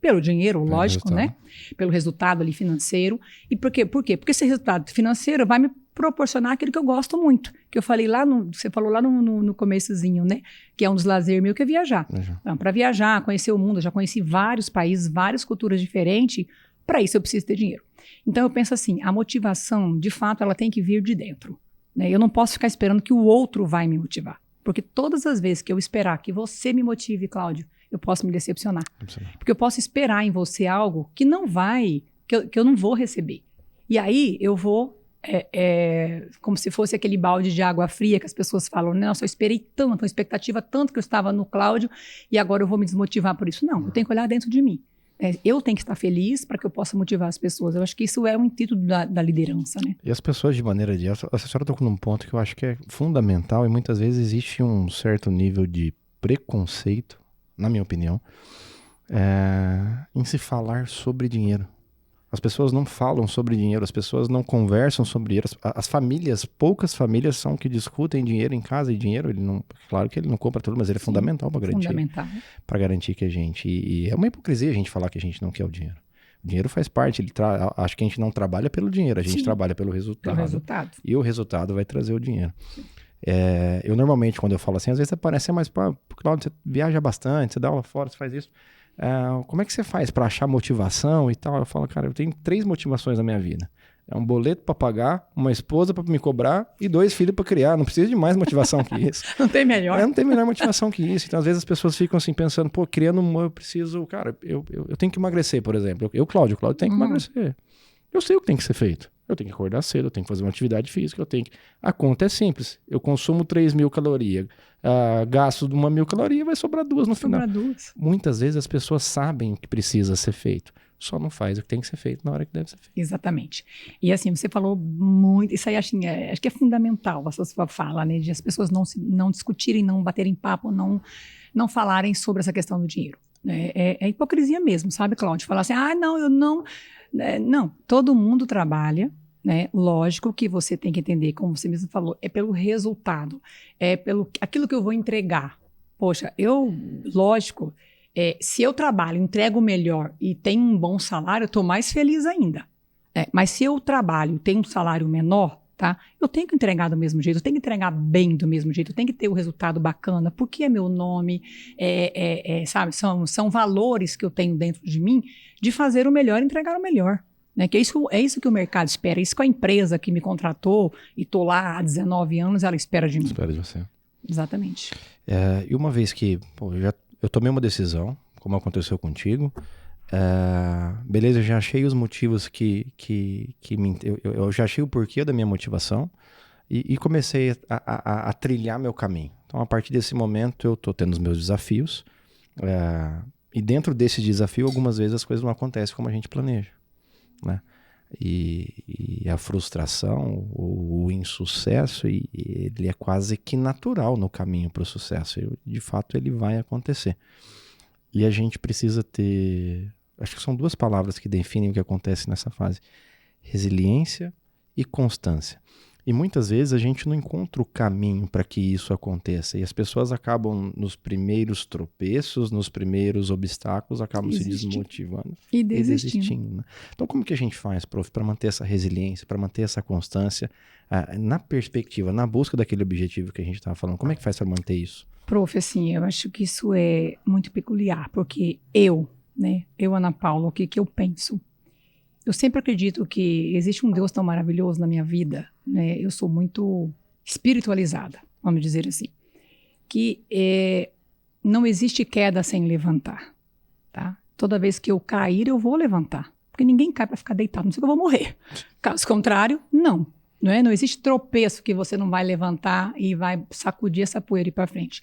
pelo dinheiro, lógico, né? Pelo resultado ali financeiro. E por quê? Porque esse resultado financeiro vai me proporcionar aquilo que eu gosto muito. Que eu falei você falou lá no começozinho, né? Que é um dos lazeres meu, que é viajar. Então, para viajar, conhecer o mundo, eu já conheci vários países, várias culturas diferentes. Para isso eu preciso ter dinheiro. Então eu penso assim, a motivação, de fato, ela tem que vir de dentro, né? Eu não posso ficar esperando que o outro vai me motivar. Porque todas as vezes que eu esperar que você me motive, Cláudio, eu posso me decepcionar. Porque eu posso esperar em você algo que não vai, que eu não vou receber. E aí eu vou, como se fosse aquele balde de água fria que as pessoas falam, nossa, eu esperei tanto, uma expectativa tanto que eu estava no Cláudio e agora eu vou me desmotivar por isso. Não, eu tenho que olhar dentro de mim. Eu tenho que estar feliz para que eu possa motivar as pessoas. Eu acho que isso é um intuito da liderança, né? E as pessoas, de maneira geral, a senhora tocou num ponto que eu acho que é fundamental e muitas vezes existe um certo nível de preconceito, na minha opinião, em se falar sobre dinheiro. As pessoas não falam sobre dinheiro, as pessoas não conversam sobre dinheiro. As famílias, poucas famílias são que discutem dinheiro em casa, e dinheiro, claro que ele não compra tudo, mas ele é fundamental para garantir que a gente... E é uma hipocrisia a gente falar que a gente não quer o dinheiro. O dinheiro faz parte, acho que a gente não trabalha pelo dinheiro, a gente trabalha pelo resultado. E o resultado vai trazer o dinheiro. Eu normalmente, quando eu falo assim, às vezes parece mais, Cláudio, você viaja bastante, você dá aula fora, você faz isso. Como é que você faz para achar motivação e tal? Eu falo, cara, eu tenho 3 motivações na minha vida. É um boleto para pagar, uma esposa para me cobrar e 2 filhos para criar. Não precisa de mais motivação que isso. Não tem melhor. Não tem melhor motivação que isso. Então, às vezes, as pessoas ficam assim pensando, criando eu preciso... Cara, eu tenho que emagrecer, por exemplo. Cláudio, tenho que emagrecer. Eu sei o que tem que ser feito. Eu tenho que acordar cedo, eu tenho que fazer uma atividade física, A conta é simples. Eu consumo 3.000 calorias, gasto 1.000 calorias, vai sobrar 2 no final. Muitas vezes as pessoas sabem o que precisa ser feito, só não faz o que tem que ser feito na hora que deve ser feito. Exatamente. E assim, você falou muito, isso aí acho que é fundamental, essa sua fala, né? De as pessoas não discutirem, não baterem papo, não falarem sobre essa questão do dinheiro. É hipocrisia mesmo, sabe, Cláudio? Falar assim, não, eu não... Não, todo mundo trabalha, né? Lógico que você tem que entender, como você mesmo falou, é pelo resultado, é pelo aquilo que eu vou entregar. Poxa, lógico, se eu trabalho, entrego melhor e tenho um bom salário, eu estou mais feliz ainda. Mas se eu trabalho e tenho um salário menor, tá? Eu tenho que entregar do mesmo jeito, eu tenho que entregar bem do mesmo jeito, eu tenho que ter o resultado bacana, porque é meu nome, sabe? São valores que eu tenho dentro de mim de fazer o melhor e entregar o melhor. Né? Que é isso que o mercado espera, isso que a empresa que me contratou e estou lá há 19 anos, ela espera de mim. Espera de você. Exatamente. E uma vez que eu tomei uma decisão, como aconteceu contigo, beleza, eu já achei os motivos eu já achei o porquê da minha motivação e comecei a trilhar meu caminho. Então, a partir desse momento, eu estou tendo os meus desafios e dentro desse desafio, algumas vezes as coisas não acontecem como a gente planeja, né? E a frustração, o insucesso, ele é quase que natural no caminho para o sucesso. De fato, ele vai acontecer. E a gente precisa ter... Acho que são 2 palavras que definem o que acontece nessa fase. Resiliência e constância. E muitas vezes a gente não encontra o caminho para que isso aconteça. E as pessoas acabam, nos primeiros tropeços, nos primeiros obstáculos, acabam se desmotivando e desistindo. Né? Então, como que a gente faz, prof, para manter essa resiliência, para manter essa constância, na perspectiva, na busca daquele objetivo que a gente estava falando? Como é que faz para manter isso? Prof, assim, eu acho que isso é muito peculiar, porque Ana Paula, o que eu penso? Eu sempre acredito que existe um Deus tão maravilhoso na minha vida, né? Eu sou muito espiritualizada, vamos dizer assim, que não existe queda sem levantar, tá? Toda vez que eu cair, eu vou levantar, porque ninguém cai para ficar deitado, não sei que eu vou morrer. Caso contrário, não é? Não existe tropeço que você não vai levantar e vai sacudir essa poeira e ir para frente.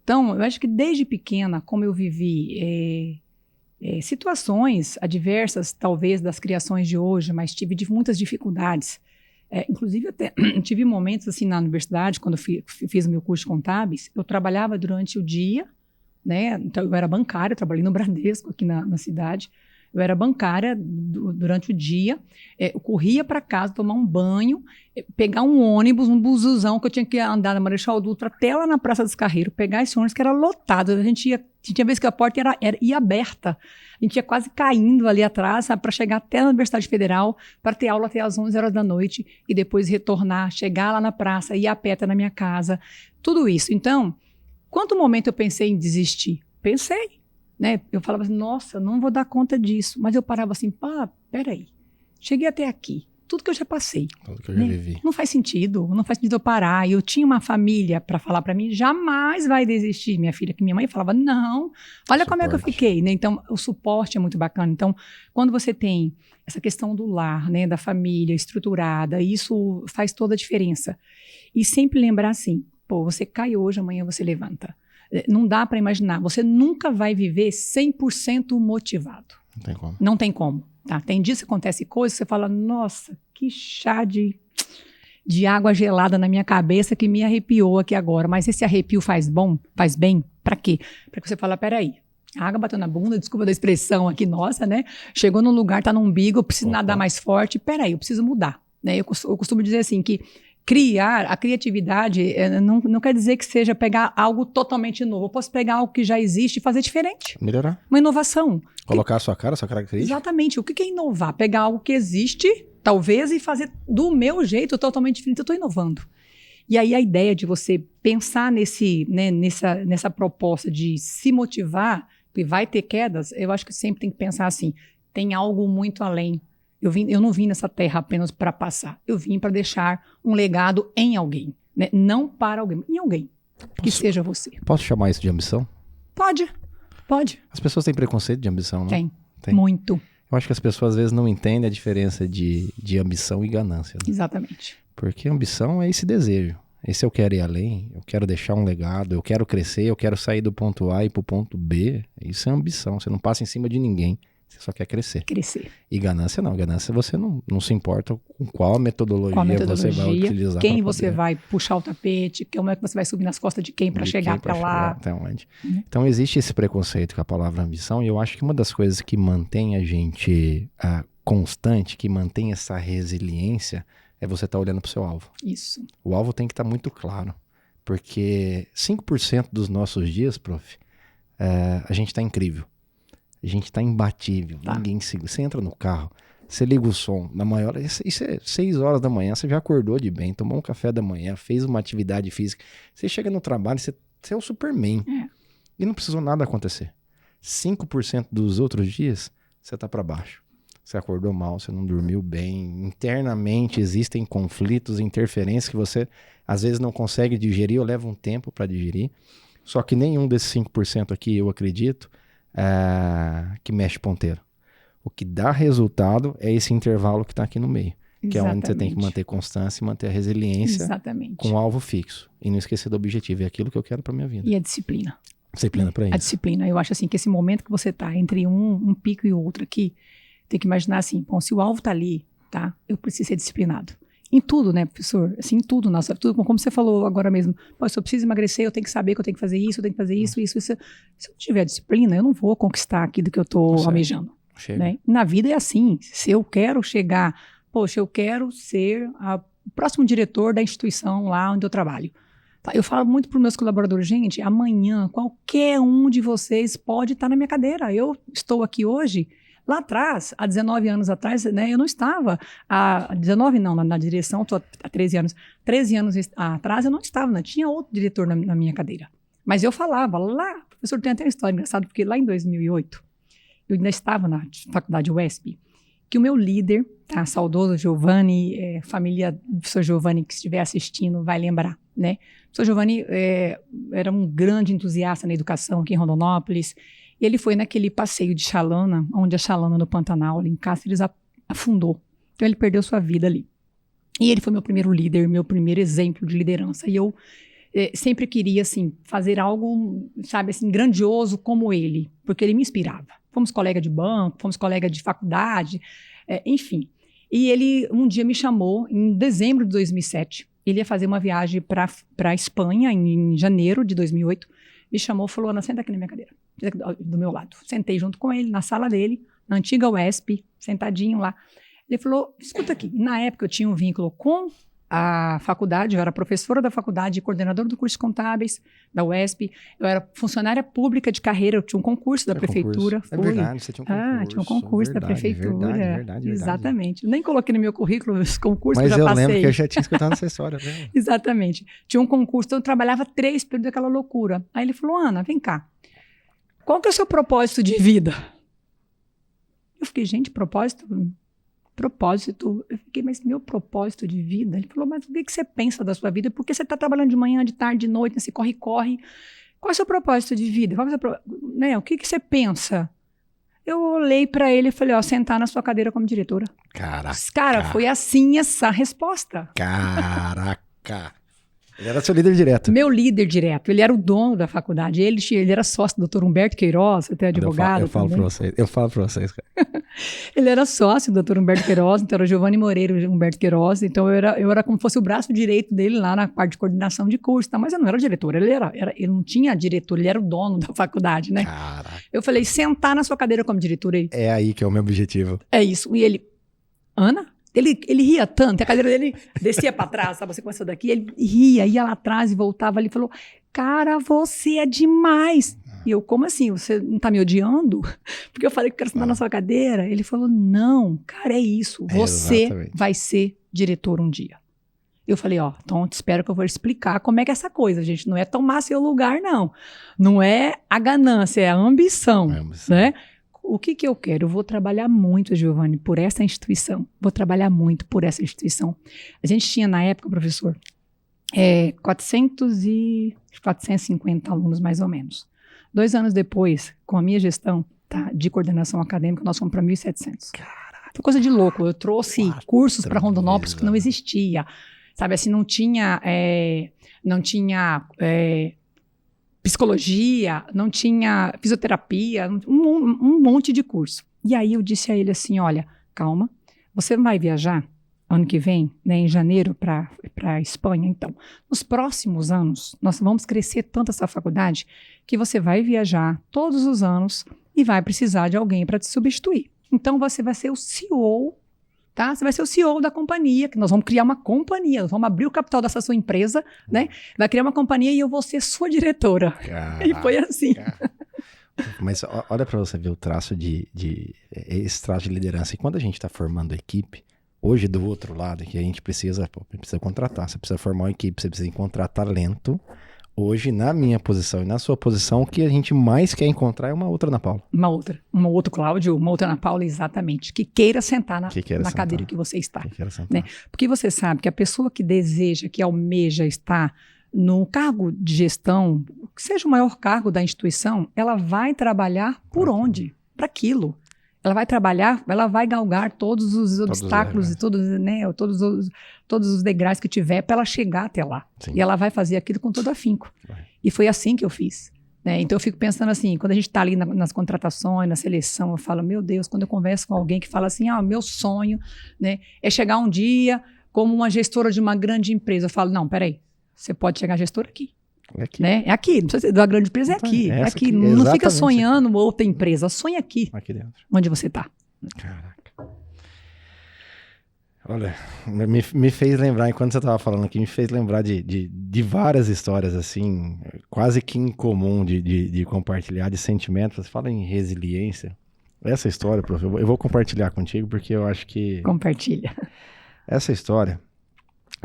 Então, eu acho que desde pequena, como eu vivi situações adversas, talvez, das criações de hoje, mas tive muitas dificuldades. Inclusive, até tive momentos assim na universidade, quando fiz o meu curso de contábeis, eu trabalhava durante o dia, né? Então, eu era bancária, trabalhei no Bradesco aqui na cidade. Eu era bancária durante o dia, eu corria para casa, tomar um banho, pegar um ônibus, um busuzão, que eu tinha que andar na Marechal Dutra até lá na Praça dos Carreiros, pegar esse ônibus que era lotado. Tinha vezes que a porta ia aberta, a gente ia quase caindo ali atrás, para chegar até a Universidade Federal, para ter aula até às 11 horas da noite, e depois retornar, chegar lá na praça, ir a pé até na minha casa, tudo isso. Então, quanto momento eu pensei em desistir? Pensei. Né? Eu falava assim, nossa, não vou dar conta disso. Mas eu parava assim, peraí, cheguei até aqui, tudo que eu já passei. Tudo que eu já vivi. Não faz sentido eu parar. Eu tinha uma família para falar para mim, jamais vai desistir, minha filha, que minha mãe falava, não, olha como é que eu fiquei, né? Então, o suporte é muito bacana. Então, quando você tem essa questão do lar, né, da família estruturada, isso faz toda a diferença. E sempre lembrar assim, você cai hoje, amanhã você levanta. Não dá para imaginar. Você nunca vai viver 100% motivado. Não tem como. Não tem como. Tá? Tem dias que acontece coisas que você fala, nossa, que chá de água gelada na minha cabeça que me arrepiou aqui agora. Mas esse arrepio faz bem? Para quê? Para que você fala, peraí, a água bateu na bunda, desculpa da expressão aqui, nossa, né? Chegou num lugar, tá no umbigo, eu preciso nadar mais forte. Peraí, eu preciso mudar. Né? Eu costumo dizer assim que a criatividade não quer dizer que seja pegar algo totalmente novo. Eu posso pegar algo que já existe e fazer diferente. Melhorar. Uma inovação. Colocar a sua cara, a sua característica. Exatamente. O que é inovar? Pegar algo que existe, talvez, e fazer do meu jeito totalmente diferente. Eu estou inovando. E aí a ideia de você pensar nessa proposta de se motivar, que vai ter quedas, eu acho que sempre tem que pensar assim, tem algo muito além. Eu não vim nessa terra apenas para passar. Eu vim para deixar um legado em alguém. Né? Não para alguém, em alguém. Que seja você. Posso chamar isso de ambição? Pode. As pessoas têm preconceito de ambição, né? Tem. Muito. Eu acho que as pessoas às vezes não entendem a diferença de ambição e ganância. Né? Exatamente. Porque ambição é esse desejo. Esse eu quero ir além, eu quero deixar um legado, eu quero crescer, eu quero sair do ponto A e pro ponto B. Isso é ambição. Você não passa em cima de ninguém. Você só quer crescer. E ganância não. Ganância você não se importa com qual metodologia você vai utilizar. Quem você vai puxar o tapete, como é que você vai subir nas costas de quem para chegar até lá. Até onde. Então existe esse preconceito com a palavra ambição e eu acho que uma das coisas que mantém a gente constante, que mantém essa resiliência, é você estar olhando para o seu alvo. Isso. O alvo tem que estar muito claro. Porque 5% dos nossos dias, prof, a gente está incrível. A gente está imbatível, ninguém se... Você entra no carro, você liga o som, na maior... Isso é 6 horas da manhã, você já acordou de bem, tomou um café da manhã, fez uma atividade física, você chega no trabalho, você é o Superman. E não precisou nada acontecer. 5% dos outros dias, você está para baixo. Você acordou mal, você não dormiu bem, internamente existem conflitos, interferências que você às vezes não consegue digerir ou leva um tempo para digerir. Só que nenhum desses 5% aqui, eu acredito, que mexe ponteiro. O que dá resultado é esse intervalo que está aqui no meio. Que é onde você tem que manter constância e manter a resiliência com um alvo fixo. E não esquecer do objetivo. É aquilo que eu quero para minha vida. E a disciplina. Disciplina para isso. A disciplina. Eu acho assim que esse momento que você está entre um pico e outro aqui, tem que imaginar assim, bom, se o alvo está ali, tá? Eu preciso ser disciplinado. Em tudo, né, professor? Assim, em tudo, nossa, tudo, como você falou agora mesmo. Pô, se eu preciso emagrecer, eu tenho que saber que eu tenho que fazer isso, eu tenho que fazer isso. Se eu não tiver disciplina, eu não vou conquistar aquilo que eu estou almejando. Né? Na vida é assim. Se eu quero chegar, poxa, eu quero ser a o próximo diretor da instituição lá onde eu trabalho. Tá, eu falo muito para os meus colaboradores, gente, amanhã qualquer um de vocês pode estar na minha cadeira. Eu estou aqui hoje, lá atrás, há 19 anos atrás, né, eu não estava, há 19 não, na direção, estou há 13 anos. 13 anos atrás eu não estava, não tinha outro diretor na minha cadeira. Mas eu falava lá, professor, tem até uma história engraçada, porque lá em 2008, eu ainda estava na faculdade UESP, que o meu líder, tá, saudoso Giovanni, família do professor Giovanni que estiver assistindo vai lembrar, né? O professor Giovanni era um grande entusiasta na educação aqui em Rondonópolis, e ele foi naquele passeio de Xalana, onde a Xalana no Pantanal, ali em Cáceres, afundou. Então ele perdeu sua vida ali. E ele foi meu primeiro líder, meu primeiro exemplo de liderança, e eu sempre queria, assim, fazer algo, sabe, assim, grandioso como ele, porque ele me inspirava. Fomos colega de banco, fomos colega de faculdade, enfim. E ele um dia me chamou, em dezembro de 2007, ele ia fazer uma viagem para a Espanha, em janeiro de 2008, me chamou e falou, Ana, senta aqui na minha cadeira, do meu lado. Sentei junto com ele, na sala dele, na antiga UESP, sentadinho lá. Ele falou, escuta aqui, na época eu tinha um vínculo com a faculdade, eu era professora da faculdade, coordenadora do curso de contábeis da UESP, eu era funcionária pública de carreira, eu tinha um concurso da prefeitura. É verdade, você tinha um concurso. Tinha um concurso da prefeitura. Verdade. Exatamente. Eu nem coloquei no meu currículo os concursos que eu já passei. Mas eu lembro que eu já tinha escutado essa história. Né? Exatamente. Tinha um concurso, então eu trabalhava 3 períodos daquela loucura. Aí ele falou, Ana, vem cá, qual que é o seu propósito de vida? Eu fiquei, gente, propósito, eu fiquei, mas meu propósito de vida? Ele falou, mas o que você pensa da sua vida? Por que você está trabalhando de manhã, de tarde, de noite, você corre. Qual é o seu propósito de vida? O que você pensa? Eu olhei para ele e falei, sentar na sua cadeira como diretora. Caraca. Cara, foi assim essa resposta. Caraca. Ele era seu líder direto. Meu líder direto. Ele era o dono da faculdade. Ele era sócio do Dr. Humberto Queiroz, até advogado. Eu falo para vocês, cara. Ele era sócio do Dr. Humberto Queiroz, então era Giovanni Moreira e Humberto Queiroz. Então eu era como se fosse o braço direito dele lá na parte de coordenação de curso. Tá? Mas eu não era diretor, ele não tinha diretor, ele era o dono da faculdade, né? Caraca. Eu falei, sentar na sua cadeira como diretor aí. É aí que é o meu objetivo. É isso. E ele, Ana? Ele ria tanto, a cadeira dele descia para trás, sabe? Você começou daqui, ele ria, ia lá atrás e voltava ali e falou, cara, você é demais. E eu, como assim? Você não tá me odiando? Porque eu falei que eu quero sentar na sua cadeira. Ele falou, não, cara, é isso. Você vai ser diretor um dia. Eu falei, então espero que eu vou explicar como é que é essa coisa, gente. Não é tomar seu lugar, não. Não é a ganância, é a ambição, né? O que eu quero? Eu vou trabalhar muito, Giovanni, por essa instituição. Vou trabalhar muito por essa instituição. A gente tinha, na época, professor, 450 alunos, mais ou menos. 2 anos depois, com a minha gestão de coordenação acadêmica, nós fomos para 1.700. Caraca. Foi coisa de louco. Eu trouxe cursos para Rondonópolis que não existia. Sabe, assim, não tinha psicologia, não tinha fisioterapia, um monte de curso. E aí eu disse a ele assim, olha, calma, você vai viajar ano que vem, né, em janeiro, para a Espanha, então. Nos próximos anos, nós vamos crescer tanto essa faculdade que você vai viajar todos os anos e vai precisar de alguém para te substituir. Então, você vai ser o CEO, tá? Você vai ser o CEO da companhia, que nós vamos criar uma companhia, nós vamos abrir o capital dessa sua empresa, né? Vai criar uma companhia e eu vou ser sua diretora. Caraca. E foi assim. Mas olha para você ver o traço esse traço de liderança. E quando a gente está formando a equipe, hoje do outro lado, que a gente precisa contratar, você precisa formar uma equipe, você precisa encontrar talento. Hoje, na minha posição e na sua posição, o que a gente mais quer encontrar é uma outra Ana Paula. Uma outra Cláudio, uma outra Ana Paula, exatamente. Que queira sentar na cadeira que você está. Né? Porque você sabe que a pessoa que deseja, que almeja estar no cargo de gestão, que seja o maior cargo da instituição, ela vai trabalhar por onde? Para aquilo. Ela vai trabalhar, ela vai galgar todos os obstáculos e todos os degraus que tiver para ela chegar até lá. Sim. E ela vai fazer aquilo com todo afinco. E foi assim que eu fiz. Né? Então eu fico pensando assim, quando a gente está ali nas contratações, na seleção, eu falo, meu Deus, quando eu converso com alguém que fala assim, meu sonho, né, é chegar um dia como uma gestora de uma grande empresa. Eu falo, não, peraí, você pode chegar gestora aqui. É aqui. Né? É aqui, não precisa ser da grande empresa, é aqui. É aqui. Não fica sonhando outra empresa, sonha aqui. Aqui dentro. Onde você está. Caraca. Olha, me fez lembrar, enquanto você estava falando aqui, me fez lembrar de várias histórias, assim, quase que incomum de compartilhar, de sentimentos. Você fala em resiliência. Essa história, prof, eu vou compartilhar contigo, porque eu acho que Compartilha. essa história,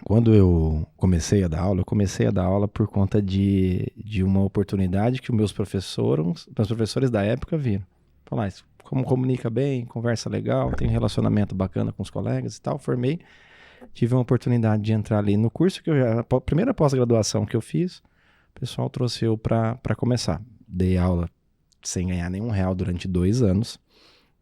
quando eu comecei a dar aula, eu comecei a dar aula por conta de uma oportunidade que os meus professores da época viram. Falar isso, como comunica bem, conversa legal, tem um relacionamento bacana com os colegas e tal. Formei, tive uma oportunidade de entrar ali no curso que a primeira pós-graduação que eu fiz, o pessoal trouxe eu para começar. Dei aula sem ganhar nenhum real durante 2 anos.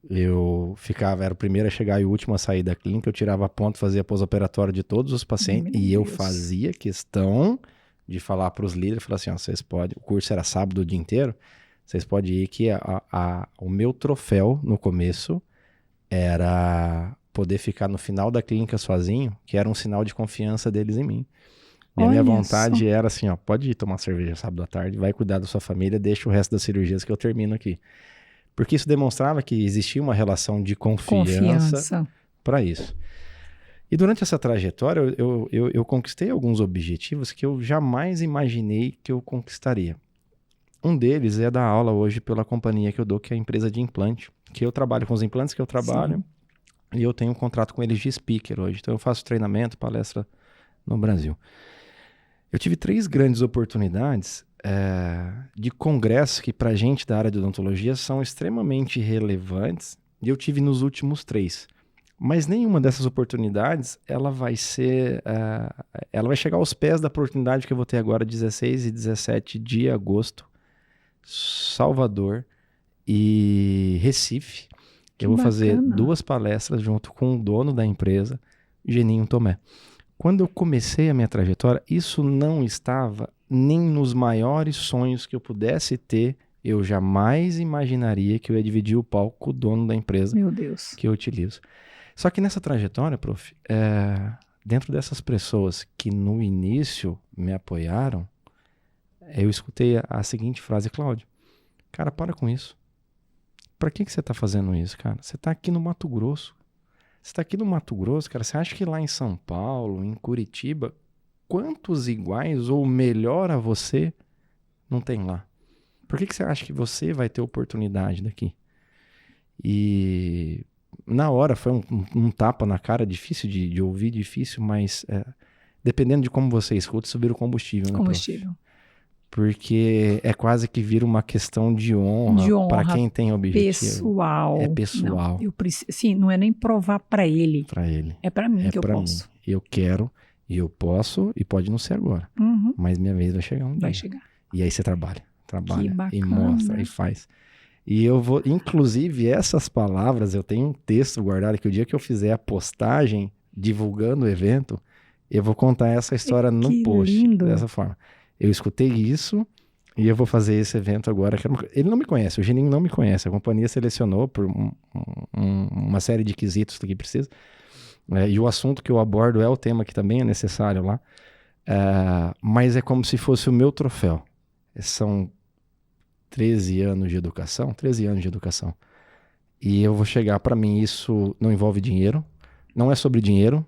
Eu era o primeiro a chegar e o último a sair da clínica, eu tirava ponto, fazia pós-operatório de todos os pacientes e eu fazia questão de falar para os líderes, falar assim, ó, vocês podem, o curso era sábado o dia inteiro, vocês podem ir que o meu troféu no começo era poder ficar no final da clínica sozinho, que era um sinal de confiança deles em mim. E a minha vontade era assim, ó, pode ir tomar cerveja sábado à tarde, vai cuidar da sua família, deixa o resto das cirurgias que eu termino aqui. Porque isso demonstrava que existia uma relação de confiança para isso. E durante essa trajetória, eu conquistei alguns objetivos que eu jamais imaginei que eu conquistaria. Um deles é dar aula hoje pela companhia que eu dou, que é a empresa de implante, que eu trabalho com os implantes que eu trabalho. Sim. E eu tenho um contrato com eles de speaker hoje. Então eu faço treinamento, palestra no Brasil. Eu tive 3 grandes oportunidades de congressos que para a gente da área de odontologia são extremamente relevantes, e eu tive nos últimos 3. Mas nenhuma dessas oportunidades ela vai chegar aos pés da oportunidade que eu vou ter agora, 16 e 17 de agosto, Salvador e Recife. Eu vou fazer 2 palestras junto com o dono da empresa, Geninho Tomé. Quando eu comecei a minha trajetória, isso não estava nem nos maiores sonhos que eu pudesse ter. Eu jamais imaginaria que eu ia dividir o palco com o dono da empresa que eu utilizo. Só que nessa trajetória, prof, dentro dessas pessoas que no início me apoiaram, eu escutei a seguinte frase: Cláudio, cara, para com isso. Pra que você tá fazendo isso, cara? Você tá aqui no Mato Grosso. Você tá aqui no Mato Grosso, cara, você acha que lá em São Paulo, em Curitiba, quantos iguais ou melhor a você não tem lá? Por que você acha que você vai ter oportunidade daqui? E na hora foi um tapa na cara, difícil de ouvir, difícil, mas dependendo de como você escuta, isso vira o combustível, né, combustível. Prof? Porque é quase que vira uma questão de honra para quem tem objetivo. Pessoal. É pessoal. Sim, não é nem provar para ele. Para ele. É para mim que eu posso. Eu quero, e eu posso, e pode não ser agora. Uhum. Mas minha vez vai chegar um dia. Vai chegar. E aí você trabalha que e mostra e faz. E eu vou, inclusive, essas palavras, eu tenho um texto guardado que o dia que eu fizer a postagem divulgando o evento, eu vou contar essa história no post, lindo. Dessa forma. Eu escutei isso e eu vou fazer esse evento agora. Ele não me conhece, o Geninho não me conhece. A companhia selecionou por uma série de quesitos que precisa. E o assunto que eu abordo é o tema que também é necessário lá. Mas é como se fosse o meu troféu. São 13 anos de educação. E eu vou chegar, para mim, isso não envolve dinheiro. Não é sobre dinheiro.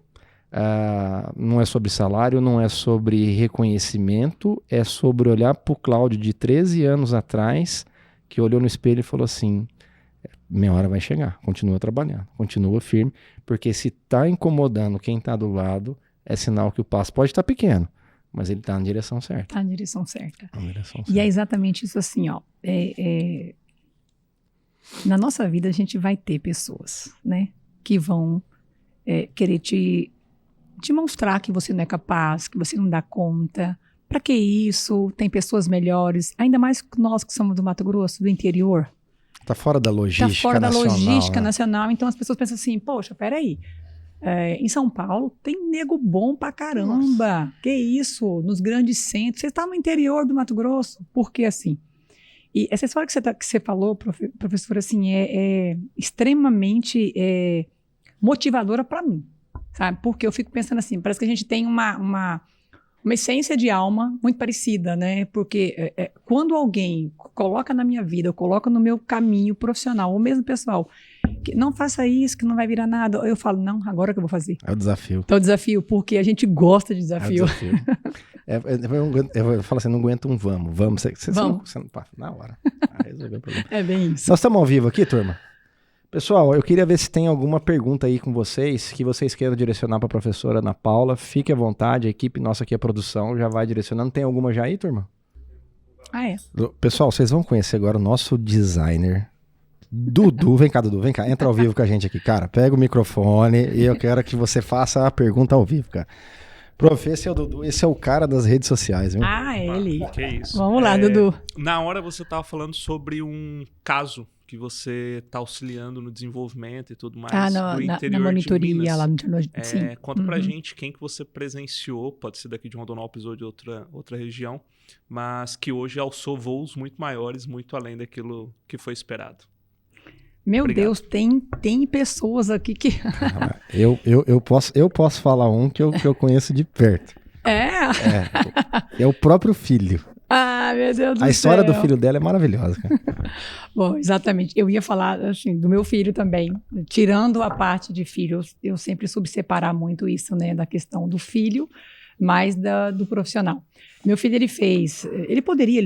Não é sobre salário, não é sobre reconhecimento, é sobre olhar para o Cláudio de 13 anos atrás, que olhou no espelho e falou assim: minha hora vai chegar, continua trabalhando, continua firme, porque se está incomodando quem está do lado, é sinal que o passo pode estar pequeno, mas ele está na direção certa. Está na direção certa. E é exatamente isso assim, ó. Na nossa vida a gente vai ter pessoas, né, que vão querer te mostrar que você não é capaz, que você não dá conta. Para que isso? Tem pessoas melhores. Ainda mais nós que somos do Mato Grosso, do interior. Tá fora da logística nacional. Tá fora da logística nacional. Então as pessoas pensam assim, poxa, peraí. Em São Paulo tem nego bom pra caramba. Nossa. Que isso? Nos grandes centros. Você está no interior do Mato Grosso. Por que assim? E essa história que você falou, professora, assim, é extremamente motivadora para mim. Sabe? Porque eu fico pensando assim, parece que a gente tem uma uma essência de alma muito parecida, né? Porque quando alguém coloca na minha vida, coloca no meu caminho profissional, ou mesmo pessoal, que não faça isso, que não vai virar nada, eu falo, não, agora que eu vou fazer. É o desafio. Então, o desafio, porque a gente gosta de desafio. É o desafio. Eu falo assim, não aguento um vamos. Vamos. Você não passa na hora. Resolveu o problema. É bem isso. Nós estamos ao vivo aqui, turma? Pessoal, eu queria ver se tem alguma pergunta aí com vocês, que vocês queiram direcionar para a professora Ana Paula. Fique à vontade, a equipe nossa aqui, a produção, já vai direcionando. Tem alguma já aí, turma? É. Pessoal, vocês vão conhecer agora o nosso designer, Dudu. Vem cá, Dudu, vem cá, entra ao vivo com a gente aqui. Cara, pega o microfone e eu quero que você faça a pergunta ao vivo, cara. Prof, esse é o Dudu, esse é o cara das redes sociais, viu? Ele. Que isso. Vamos lá, Dudu. Na hora você estava falando sobre um caso que você está auxiliando no desenvolvimento e tudo mais do interior na monitoria de Minas. Lá no interior. Sim. Conta pra gente quem que você presenciou, pode ser daqui de Rondonópolis ou de outra região, mas que hoje alçou voos muito maiores, muito além daquilo que foi esperado. Meu Obrigado. Deus, tem pessoas aqui que... Eu posso falar um que eu conheço de perto. É o próprio filho. Ah, meu Deus do céu. A história do filho dela é maravilhosa, cara. Bom, exatamente. Eu ia falar assim, do meu filho também. Tirando a parte de filho, eu sempre soube separar muito isso, né? Da questão do filho, mais do profissional. Meu filho, ele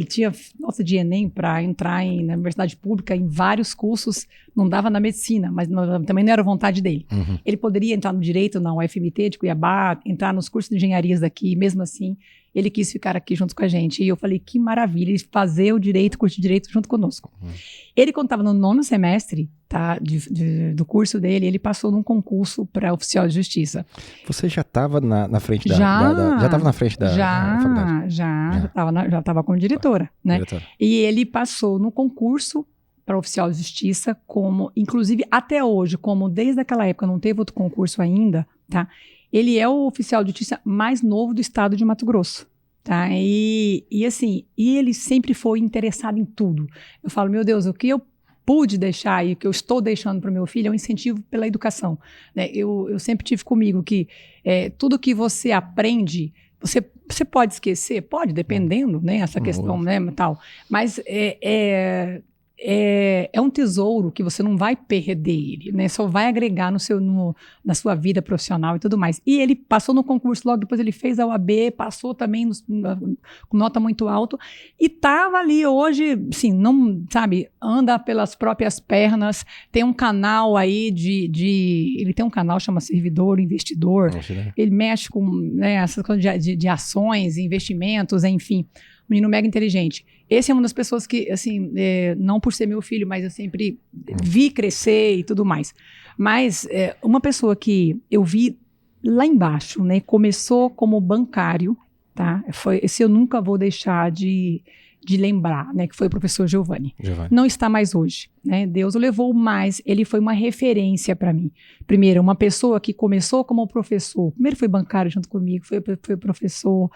tinha nota de Enem para entrar na universidade pública em vários cursos, não dava na medicina, mas também não era vontade dele. Uhum. Ele poderia entrar no direito na UFMT de Cuiabá, entrar nos cursos de engenharias daqui, mesmo assim, ele quis ficar aqui junto com a gente. E eu falei, que maravilha, ele fazer o curso de direito junto conosco. Uhum. Ele, quando estava no 9º semestre, tá, do curso dele, ele passou num concurso para oficial de justiça. Você já estava na frente já estava na frente da faculdade? Já estava como diretora, né? Diretora. E ele passou no concurso para oficial de justiça, inclusive até hoje, como desde aquela época não teve outro concurso ainda, tá? Ele é o oficial de justiça mais novo do estado de Mato Grosso, tá? E ele sempre foi interessado em tudo. Eu falo, meu Deus, o que eu pude deixar e o que eu estou deixando para o meu filho é um incentivo pela educação, né? Eu sempre tive comigo que tudo que você aprende, você pode esquecer? Pode, dependendo, né? Essa questão, né, tal. Mas é um tesouro que você não vai perder ele, né? Só vai agregar na sua vida profissional e tudo mais. E ele passou no concurso, logo depois ele fez a UAB, passou também com nota muito alta e estava ali hoje, assim, não, sabe, anda pelas próprias pernas, tem um canal aí ele tem um canal, chama Servidor Investidor, ele mexe com, né, essas coisas de ações, investimentos, enfim. Menino mega inteligente. Esse é uma das pessoas que, assim, não por ser meu filho, mas eu sempre vi crescer e tudo mais. Mas uma pessoa que eu vi lá embaixo, né, começou como bancário, tá? Esse eu nunca vou deixar de lembrar, né, que foi o professor Giovanni. Não está mais hoje, né? Deus o levou, mas ele foi uma referência para mim. Primeiro, uma pessoa que começou como professor. Primeiro foi bancário junto comigo, foi professor.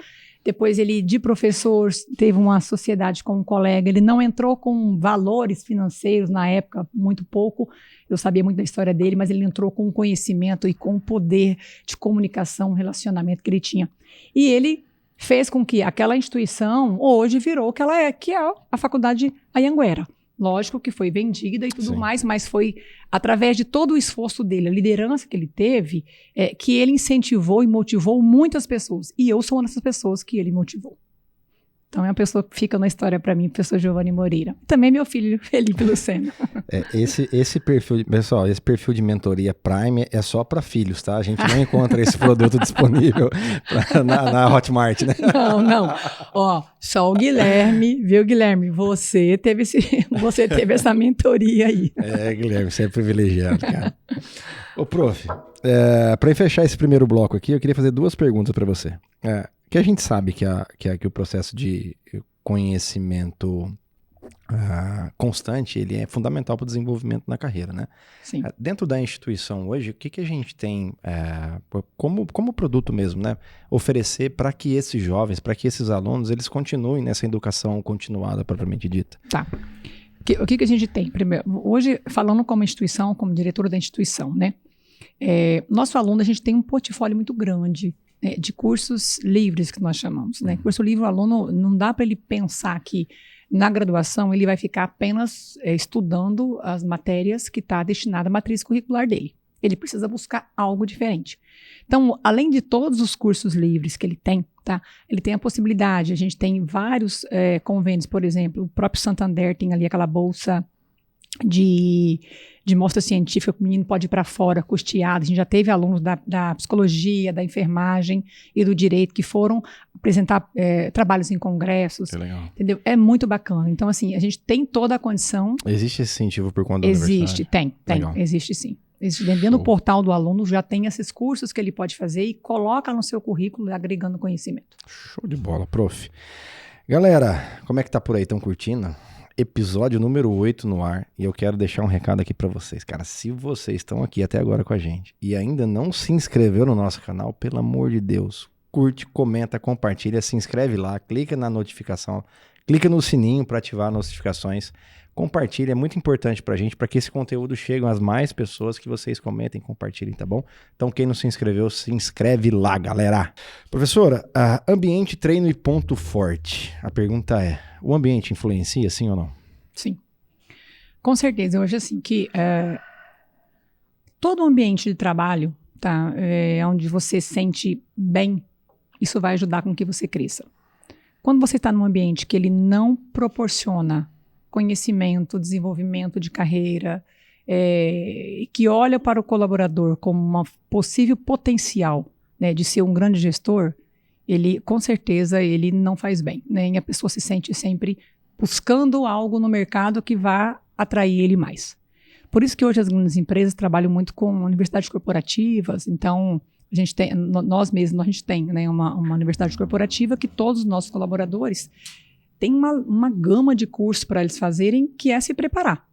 Depois ele, de professor, teve uma sociedade com um colega. Ele não entrou com valores financeiros na época, muito pouco. Eu sabia muito da história dele, mas ele entrou com conhecimento e com o poder de comunicação, relacionamento que ele tinha. E ele fez com que aquela instituição hoje virou o que ela é, que é a Faculdade Anhanguera. Lógico que foi vendida e tudo mais, mas foi através de todo o esforço dele, a liderança que ele teve, que ele incentivou e motivou muitas pessoas. E eu sou uma dessas pessoas que ele motivou. Então é uma pessoa que fica na história para mim, o professor Giovanni Moreira. Também meu filho, Felipe Lucena. Esse perfil, pessoal, esse perfil de mentoria Prime é só para filhos, tá? A gente não encontra esse produto disponível na Hotmart, né? Não. Ó, só o Guilherme, viu, Guilherme? Você teve essa mentoria aí. Guilherme, você é privilegiado, cara. Ô, prof, para fechar esse primeiro bloco aqui, eu queria fazer duas perguntas para você. Que a gente sabe que o processo de conhecimento constante, ele é fundamental para o desenvolvimento na carreira, né? Sim. Dentro da instituição hoje, o que a gente tem como produto mesmo, né? Oferecer para que esses jovens, para que esses alunos, eles continuem nessa educação continuada, propriamente dita? Tá. O que a gente tem? Primeiro, hoje, falando como instituição, como diretora da instituição, né? Nosso aluno, a gente tem um portfólio muito grande de cursos livres, que nós chamamos, né? Curso livre, o aluno, não dá para ele pensar que na graduação ele vai ficar apenas estudando as matérias que está destinada à matriz curricular dele. Ele precisa buscar algo diferente. Então, além de todos os cursos livres que ele tem, tá? Ele tem a possibilidade, a gente tem vários convênios, por exemplo, o próprio Santander tem ali aquela bolsa de mostra científica que o menino pode ir para fora, custeado. A gente já teve alunos da psicologia, da enfermagem e do direito que foram apresentar trabalhos em congressos. Que legal. Entendeu? É muito bacana. Então, assim, a gente tem toda a condição. Existe esse incentivo por conta da universidade? Existe, tem. Existe sim. Dentro do portal do aluno já tem esses cursos que ele pode fazer e coloca no seu currículo agregando conhecimento. Show de bola, prof. Galera, como é que tá por aí? Estão curtindo? Episódio número 8 no ar, e eu quero deixar um recado aqui pra vocês, cara. Se vocês estão aqui até agora com a gente e ainda não se inscreveu no nosso canal, pelo amor de Deus, curte, comenta, compartilha, se inscreve lá, clica na notificação, clica no sininho para ativar as notificações, compartilha, é muito importante pra gente, para que esse conteúdo chegue às mais pessoas, que vocês comentem, compartilhem, tá bom? Então quem não se inscreveu, se inscreve lá, galera. Professora, ambiente, treino e ponto forte. A pergunta é, o ambiente influencia, sim ou não? Sim. Com certeza. Eu acho assim que todo ambiente de trabalho, tá, onde você se sente bem, isso vai ajudar com que você cresça. Quando você está num ambiente que ele não proporciona conhecimento, desenvolvimento de carreira, que olha para o colaborador como uma possível potencial, né, de ser um grande gestor, ele, com certeza, ele não faz bem, né? E a pessoa se sente sempre buscando algo no mercado que vá atrair ele mais. Por isso que hoje as grandes empresas trabalham muito com universidades corporativas. Então, a gente tem, nós mesmos, a gente tem, né, uma universidade corporativa que todos os nossos colaboradores têm uma gama de cursos para eles fazerem, que é se preparar.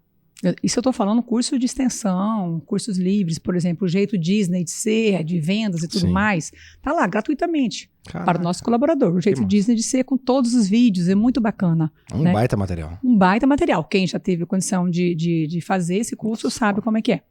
Isso eu estou falando curso de extensão, cursos livres, por exemplo, o jeito Disney de ser, de vendas e tudo mais, tá lá gratuitamente. Caraca. Para o nosso colaborador. O jeito Disney de ser, com todos os vídeos, é muito bacana. Um baita material. Um baita material. Quem já teve condição de fazer esse curso sabe como é que é.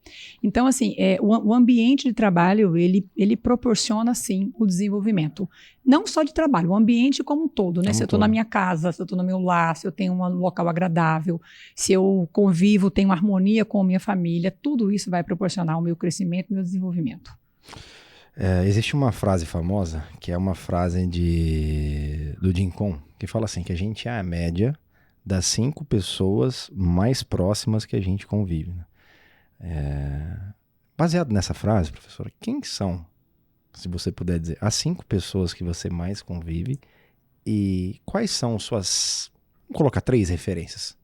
Então, assim, o ambiente de trabalho, ele proporciona, sim, o desenvolvimento. Não só de trabalho, o ambiente como um todo, né? Se eu estou na minha casa, se eu estou no meu lar, se eu tenho um local agradável, se eu convivo, tenho harmonia com a minha família, tudo isso vai proporcionar o meu crescimento e o meu desenvolvimento. Existe uma frase famosa, que é uma frase do Jim Cohn, que fala assim, que a gente é a média das 5 pessoas mais próximas que a gente convive. Né? Baseado nessa frase, professora, quem são, se você puder dizer, as 5 pessoas que você mais convive e quais são suas, vamos colocar 3 referências?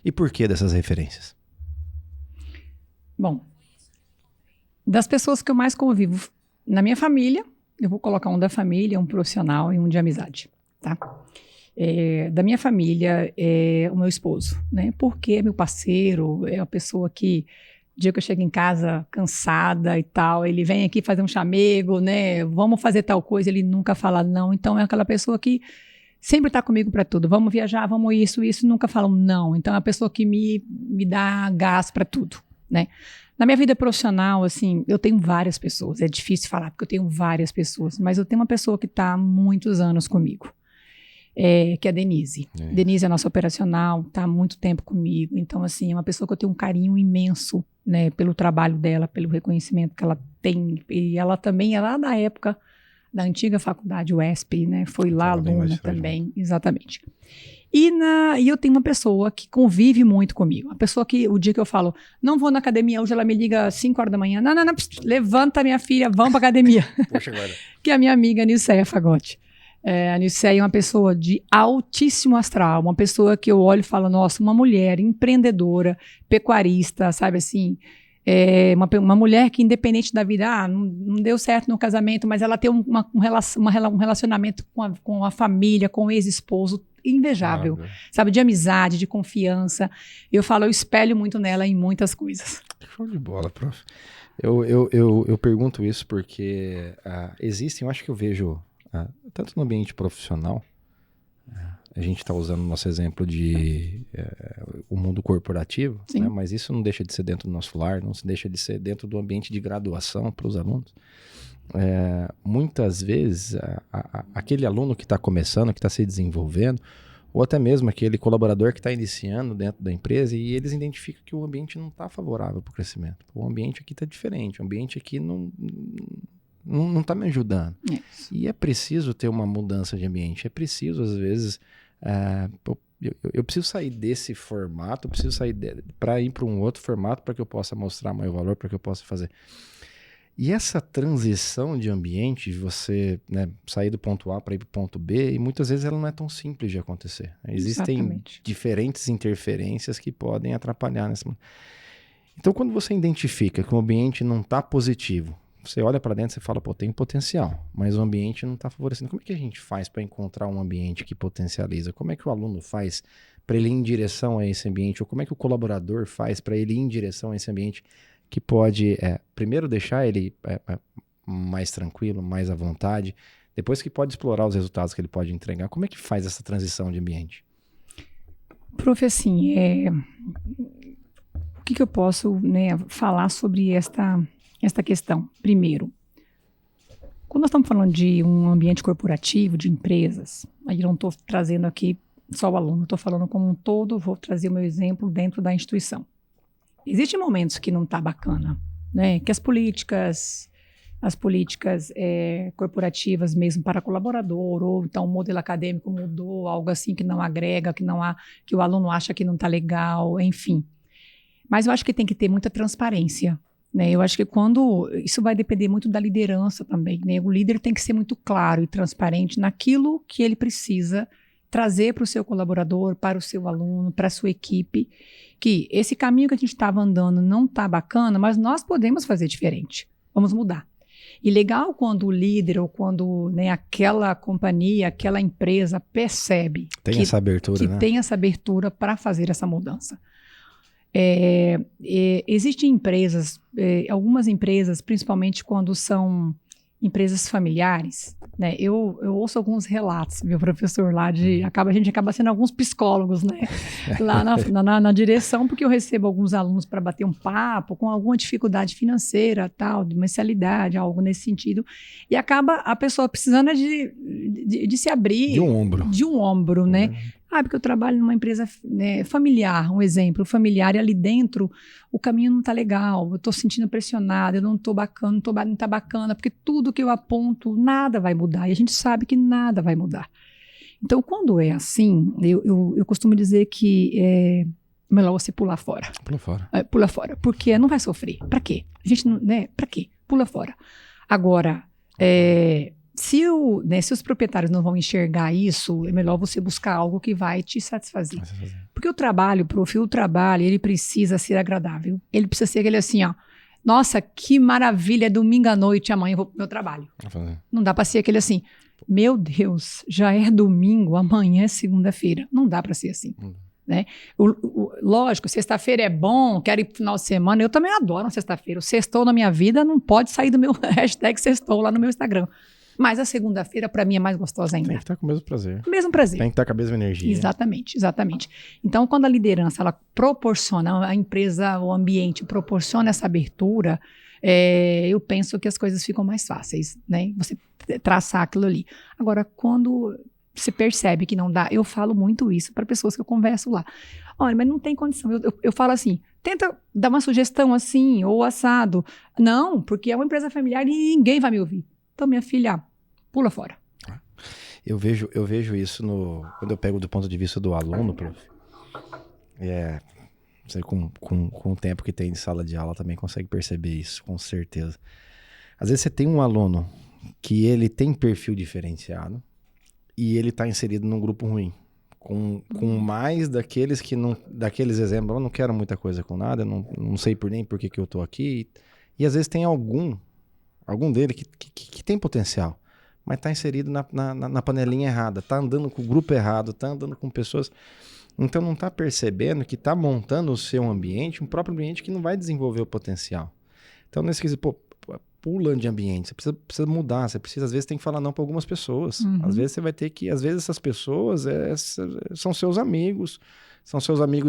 E por que dessas referências? Bom, das pessoas que eu mais convivo na minha família, eu vou colocar um da família, um profissional e um de amizade, tá? Da minha família é o meu esposo, né? Porque é meu parceiro, é a pessoa que, o dia que eu chego em casa cansada e tal, ele vem aqui fazer um chamego, né? Vamos fazer tal coisa, ele nunca fala não. Então é aquela pessoa que sempre está comigo para tudo. Vamos viajar, vamos isso, nunca falam não. Então é a pessoa que me dá gás para tudo, né? Na minha vida profissional, assim, eu tenho várias pessoas. É difícil falar, porque eu tenho várias pessoas. Mas eu tenho uma pessoa que está há muitos anos comigo, que é a Denise. Denise é nossa operacional, está há muito tempo comigo. Então, assim, é uma pessoa que eu tenho um carinho imenso, né, pelo trabalho dela, pelo reconhecimento que ela tem. E ela também é lá da época da antiga faculdade UESP, né? Foi lá aluna também, exatamente. E eu tenho uma pessoa que convive muito comigo. Uma pessoa que, o dia que eu falo, não vou na academia, hoje ela me liga às 5 horas da manhã. Não, levanta minha filha, vamos pra academia. Poxa, agora. Que é a minha amiga Nilceia Fagotti. A Nilceia é uma pessoa de altíssimo astral, uma pessoa que eu olho e falo, nossa, uma mulher empreendedora, pecuarista, sabe assim, uma mulher que, independente da vida, não deu certo no casamento, mas ela tem um relacionamento com a família, com o ex-esposo invejável, sabe, de amizade, de confiança. Eu falo, eu espelho muito nela em muitas coisas. Show de bola, prof. Eu pergunto isso porque existem, eu acho que eu vejo, tanto no ambiente profissional, a gente está usando o nosso exemplo de o mundo corporativo, né? Mas isso não deixa de ser dentro do nosso lar, não deixa de ser dentro do ambiente de graduação para os alunos. muitas vezes, aquele aluno que está começando, que está se desenvolvendo, ou até mesmo aquele colaborador que está iniciando dentro da empresa, e eles identificam que o ambiente não está favorável para o crescimento. O ambiente aqui está diferente, o ambiente aqui não está me ajudando. Isso. E é preciso ter uma mudança de ambiente, é preciso, às vezes, eu preciso sair desse formato, eu preciso sair para ir para um outro formato para que eu possa mostrar meu valor, para que eu possa fazer. E essa transição de ambiente, de você, né, sair do ponto A para ir para o ponto B, e muitas vezes ela não é tão simples de acontecer. Existem Exatamente. diferentes interferências que podem atrapalhar nessa. Então, quando você identifica que o ambiente não está positivo, você olha para dentro e fala, pô, tem potencial, mas o ambiente não está favorecendo. Como é que a gente faz para encontrar um ambiente que potencializa? Como é que o aluno faz para ele ir em direção a esse ambiente? Ou como é que o colaborador faz para ele ir em direção a esse ambiente que pode, primeiro, deixar ele mais tranquilo, mais à vontade, depois que pode explorar os resultados que ele pode entregar? Como é que faz essa transição de ambiente? Prof, assim, o que eu posso, né, falar sobre esta questão? Primeiro, quando nós estamos falando de um ambiente corporativo, de empresas, aí eu não estou trazendo aqui só o aluno, estou falando como um todo, vou trazer o meu exemplo dentro da instituição. Existem momentos que não está bacana, né? Que as políticas corporativas mesmo para colaborador, ou então o modelo acadêmico mudou, algo assim que não agrega, que o aluno acha que não está legal, enfim. Mas eu acho que tem que ter muita transparência, né? Eu acho que isso vai depender muito da liderança também, né? O líder tem que ser muito claro e transparente naquilo que ele precisa trazer para o seu colaborador, para o seu aluno, para a sua equipe, que esse caminho que a gente estava andando não está bacana, mas nós podemos fazer diferente, vamos mudar. E legal quando o líder ou quando, né, aquela companhia, aquela empresa percebe Tem essa abertura, que né? tem essa abertura para fazer essa mudança. Existem empresas, algumas empresas, principalmente quando são empresas familiares, né? Eu ouço alguns relatos, meu professor, lá a gente acaba sendo alguns psicólogos, né? Lá na direção, porque eu recebo alguns alunos para bater um papo com alguma dificuldade financeira, tal, de mensalidade, algo nesse sentido, e acaba a pessoa precisando de se abrir. De um ombro. De um ombro, né? Porque eu trabalho numa empresa, né, familiar, um exemplo, familiar, e ali dentro o caminho não está legal, eu estou sentindo pressionada, eu não estou bacana, não está bacana, porque tudo que eu aponto, nada vai mudar, e a gente sabe que nada vai mudar. Então, quando é assim, eu costumo dizer que é melhor você pular fora. Pula fora. Pula fora, porque não vai sofrer. Para quê? A gente não, né? Para quê? Pula fora. Agora, se os proprietários não vão enxergar isso, é melhor você buscar algo que vai te satisfazer. Porque o trabalho, prof, ele precisa ser agradável. Ele precisa ser aquele assim, ó, nossa, que maravilha, é domingo à noite, amanhã eu vou pro meu trabalho. Não dá para ser aquele assim, meu Deus, já é domingo, amanhã é segunda-feira. Não dá para ser assim. Né? Lógico, sexta-feira é bom, quero ir pro final de semana, eu também adoro uma sexta-feira. O sextou na minha vida não pode sair do meu hashtag sextou lá no meu Instagram. Mas a segunda-feira, para mim, é mais gostosa ainda. Tem que estar com o mesmo prazer. Mesmo prazer. Tem que estar com a mesma energia. Exatamente. Então, quando a liderança, ela proporciona, a empresa, o ambiente proporciona essa abertura, eu penso que as coisas ficam mais fáceis, né? Você traçar aquilo ali. Agora, quando você percebe que não dá, eu falo muito isso para pessoas que eu converso lá. Olha, mas não tem condição. Eu falo assim, tenta dar uma sugestão assim, ou assado. Não, porque é uma empresa familiar e ninguém vai me ouvir. Então, minha filha, pula fora. Eu vejo isso quando eu pego do ponto de vista do aluno, prof. Você com o tempo que tem de sala de aula também consegue perceber isso, com certeza. Às vezes você tem um aluno que ele tem perfil diferenciado e ele está inserido num grupo ruim. Com mais daqueles daqueles exemplos, eu não quero muita coisa com nada, não sei nem por que eu estou aqui. E às vezes tem algum dele que tem potencial, mas está inserido na panelinha errada, está andando com o grupo errado, está andando com pessoas, então não está percebendo que está montando o seu ambiente, um próprio ambiente que não vai desenvolver o potencial. Então nesse quesito, pula de ambiente, você precisa mudar, você precisa, às vezes tem que falar não para algumas pessoas, às vezes você vai ter que, às vezes essas pessoas são seus amigos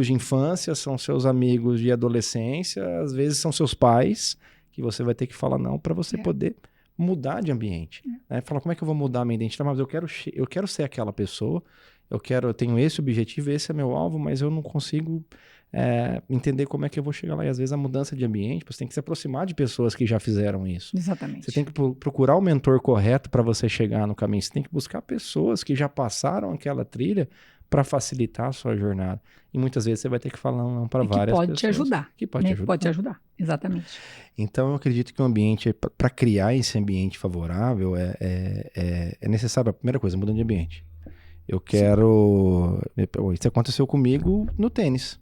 de infância, são seus amigos de adolescência, às vezes são seus pais, que você vai ter que falar não para você poder mudar de ambiente. Né? Falar, como é que eu vou mudar a minha identidade? Mas eu quero ser aquela pessoa, eu tenho esse objetivo, esse é meu alvo, mas eu não consigo entender como é que eu vou chegar lá. E às vezes a mudança de ambiente, você tem que se aproximar de pessoas que já fizeram isso. Exatamente. Você tem que procurar o mentor correto para você chegar no caminho. Você tem que buscar pessoas que já passaram aquela trilha para facilitar a sua jornada. E muitas vezes você vai ter que falar não para várias pessoas. Que pode te ajudar. Que pode te ajudar. Pode te ajudar, exatamente. Então eu acredito que o ambiente, para criar esse ambiente favorável, é necessário, a primeira coisa, mudando de ambiente. Eu quero... Isso aconteceu comigo no tênis.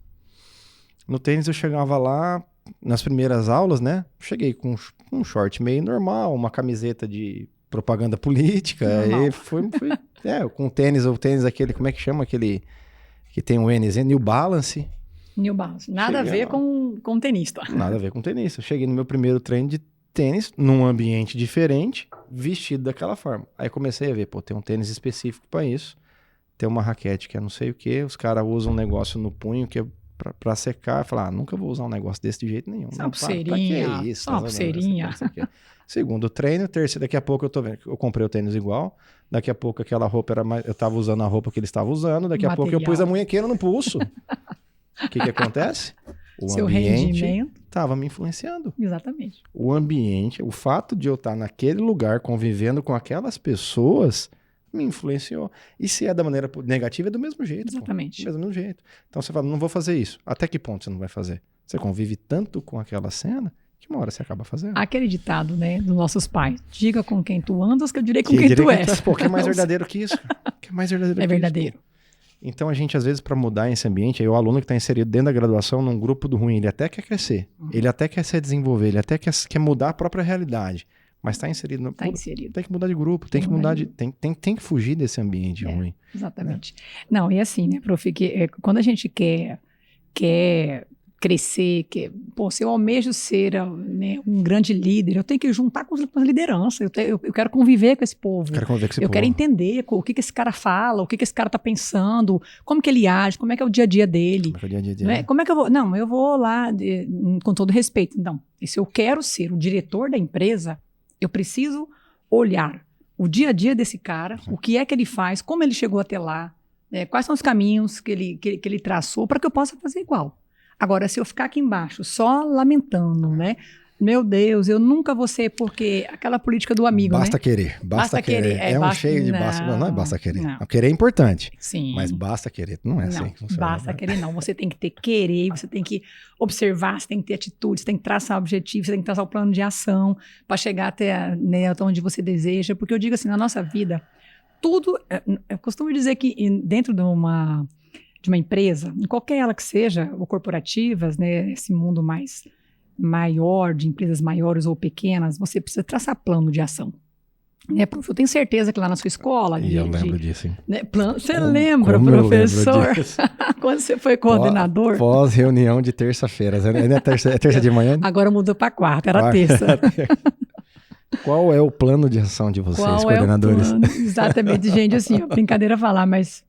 No tênis eu chegava lá, nas primeiras aulas, né? Cheguei com um short meio normal, uma camiseta de propaganda política. Aí com o tênis aquele, como é que chama? Aquele que tem um Nzinho, New Balance. New Balance. Nada a ver com tenista. Nada a ver com tenista. Eu cheguei no meu primeiro treino de tênis, num ambiente diferente, vestido daquela forma. Aí comecei a ver, tem um tênis específico para isso. Tem uma raquete que é não sei o que, os caras usam um negócio no punho que é pra secar. Falar, nunca vou usar um negócio desse de jeito nenhum. Só uma pulseirinha. Só uma pulseirinha. Segundo treino, terceiro, daqui a pouco eu tô vendo, eu comprei o tênis igual, daqui a pouco aquela roupa eu tava usando a roupa que ele estava usando, daqui a pouco eu pus a munhequeira no pulso. O que acontece? O Seu ambiente rendimento estava me influenciando. Exatamente. O ambiente, o fato de eu estar naquele lugar convivendo com aquelas pessoas me influenciou. E se é da maneira negativa, é do mesmo jeito. Exatamente. Do mesmo jeito. Então você fala, não vou fazer isso. Até que ponto você não vai fazer? Você convive tanto com aquela cena que uma hora você acaba fazendo. Aquele ditado, né, dos nossos pais. Diga com quem tu andas, que eu direi com quem tu és. Pô, que é mais verdadeiro que isso? Que é mais verdadeiro que verdadeiro. Isso, então a gente, às vezes, para mudar esse ambiente, aí o aluno que está inserido dentro da graduação, num grupo do ruim, ele até quer crescer, ele até quer se desenvolver, ele até quer mudar a própria realidade, mas está inserido. Inserido. Tem que mudar de grupo, tem que fugir desse ambiente ruim. Exatamente. Não, e assim, né, prof, que quando a gente quer crescer, se eu almejo ser, né, um grande líder, eu tenho que juntar com as lideranças, eu quero conviver com esse povo. Quero entender o que esse cara fala, o que esse cara tá pensando, como que ele age, como é que é o dia a dia dele. Como é que eu vou... Não, eu vou lá, com todo respeito. Então, se eu quero ser o diretor da empresa, eu preciso olhar o dia a dia desse cara, o que é que ele faz, como ele chegou até lá, quais são os caminhos que ele traçou para que eu possa fazer igual. Agora, se eu ficar aqui embaixo só lamentando, né? Meu Deus, eu nunca vou ser, porque aquela política do amigo, basta né? Querer. Basta querer. Cheio de basta. Não é basta querer. Não. Querer é importante. Sim. Mas basta querer. Não é assim que funciona. Basta querer, não. Você tem que ter querer, você tem que observar, você tem que ter atitude, você tem que traçar objetivos, você tem que traçar o plano de ação para chegar até, né, onde você deseja. Porque eu digo assim, na nossa vida, tudo... Eu costumo dizer que dentro de uma empresa, em qualquer ela que seja, ou corporativas, né, esse mundo maior, de empresas maiores ou pequenas, você precisa traçar plano de ação. Eu tenho certeza que lá na sua escola... eu lembro disso, hein? Né, você lembra, professor? Quando você foi coordenador? Pós-reunião de terça-feira. É terça de manhã? Agora mudou para quarta, era terça. Qual é o plano de ação de vocês, coordenadores? Exatamente, gente, assim, brincadeira falar, mas...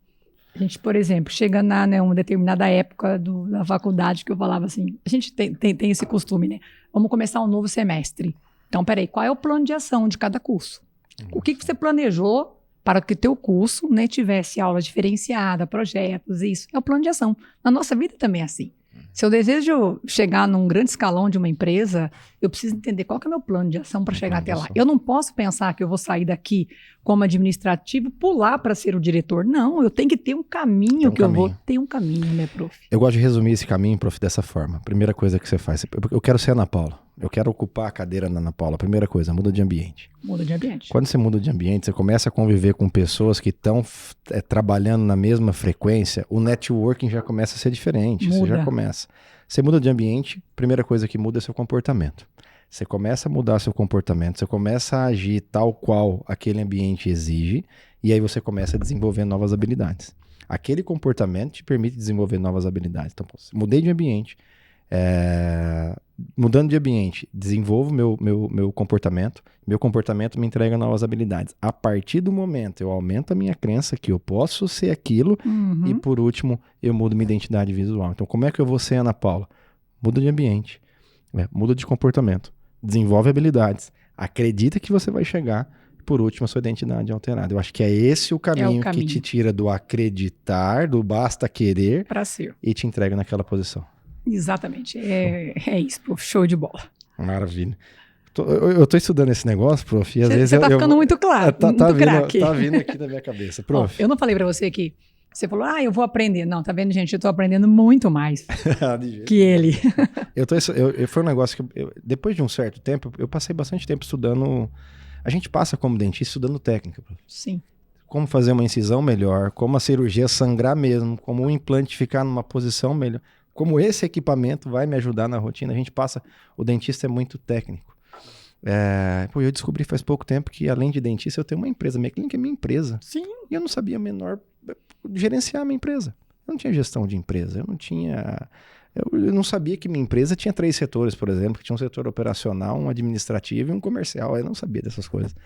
A gente, por exemplo, chega uma determinada época da faculdade que eu falava assim, a gente tem esse costume, né? Vamos começar um novo semestre. Então, peraí, qual é o plano de ação de cada curso? O que você planejou para que o teu curso, né, tivesse aula diferenciada, projetos, isso? É o plano de ação. Na nossa vida também é assim. Se eu desejo chegar num grande escalão de uma empresa, eu preciso entender qual que é o meu plano de ação para chegar até lá. Eu não posso pensar que eu vou sair daqui como administrativo e pular para ser o diretor. Não, eu tenho que ter um caminho eu vou ter um caminho, né, prof? Eu gosto de resumir esse caminho, prof, dessa forma. Primeira coisa que você faz, eu quero ser Ana Paula. Eu quero ocupar a cadeira na Ana Paula. Primeira coisa, muda de ambiente. Muda de ambiente. Quando você muda de ambiente, você começa a conviver com pessoas que estão trabalhando na mesma frequência, o networking já começa a ser diferente. Você já começa. Você muda de ambiente, primeira coisa que muda é seu comportamento. Você começa a mudar seu comportamento, você começa a agir tal qual aquele ambiente exige, e aí você começa a desenvolver novas habilidades. Aquele comportamento te permite desenvolver novas habilidades. Então, mudei de ambiente, mudando de ambiente, desenvolvo meu comportamento me entrega novas habilidades. A partir do momento, eu aumento a minha crença que eu posso ser aquilo, e por último, eu mudo minha identidade visual. Então, como é que eu vou ser Ana Paula? Muda de ambiente, muda de comportamento, desenvolve habilidades. Acredita que você vai chegar. Por último, a sua identidade alterada. Eu acho que é esse o caminho, que te tira do acreditar, do basta querer, para ser. E te entrega naquela posição. Exatamente. É isso, prof. Show de bola. Maravilha. Eu tô estudando esse negócio, prof, e às vezes... Você tá ficando muito claro, muito craque. Tá vindo aqui na minha cabeça. Prof. Ó, eu não falei para você que você falou, eu vou aprender. Não, tá vendo, gente? Eu tô aprendendo muito mais que ele. Foi um negócio que, depois de um certo tempo, eu passei bastante tempo estudando... A gente passa como dentista estudando técnica. Sim. Como fazer uma incisão melhor, como a cirurgia sangrar mesmo, como o implante ficar numa posição melhor, como esse equipamento vai me ajudar na rotina. A gente passa... O dentista é muito técnico. Eu descobri faz pouco tempo que, além de dentista, eu tenho uma empresa. Minha clínica é minha empresa. Sim. E eu não sabia gerenciar a minha empresa. Eu não tinha gestão de empresa. Eu não sabia que minha empresa tinha 3 setores, por exemplo, que tinha um setor operacional, um administrativo e um comercial. Eu não sabia dessas coisas.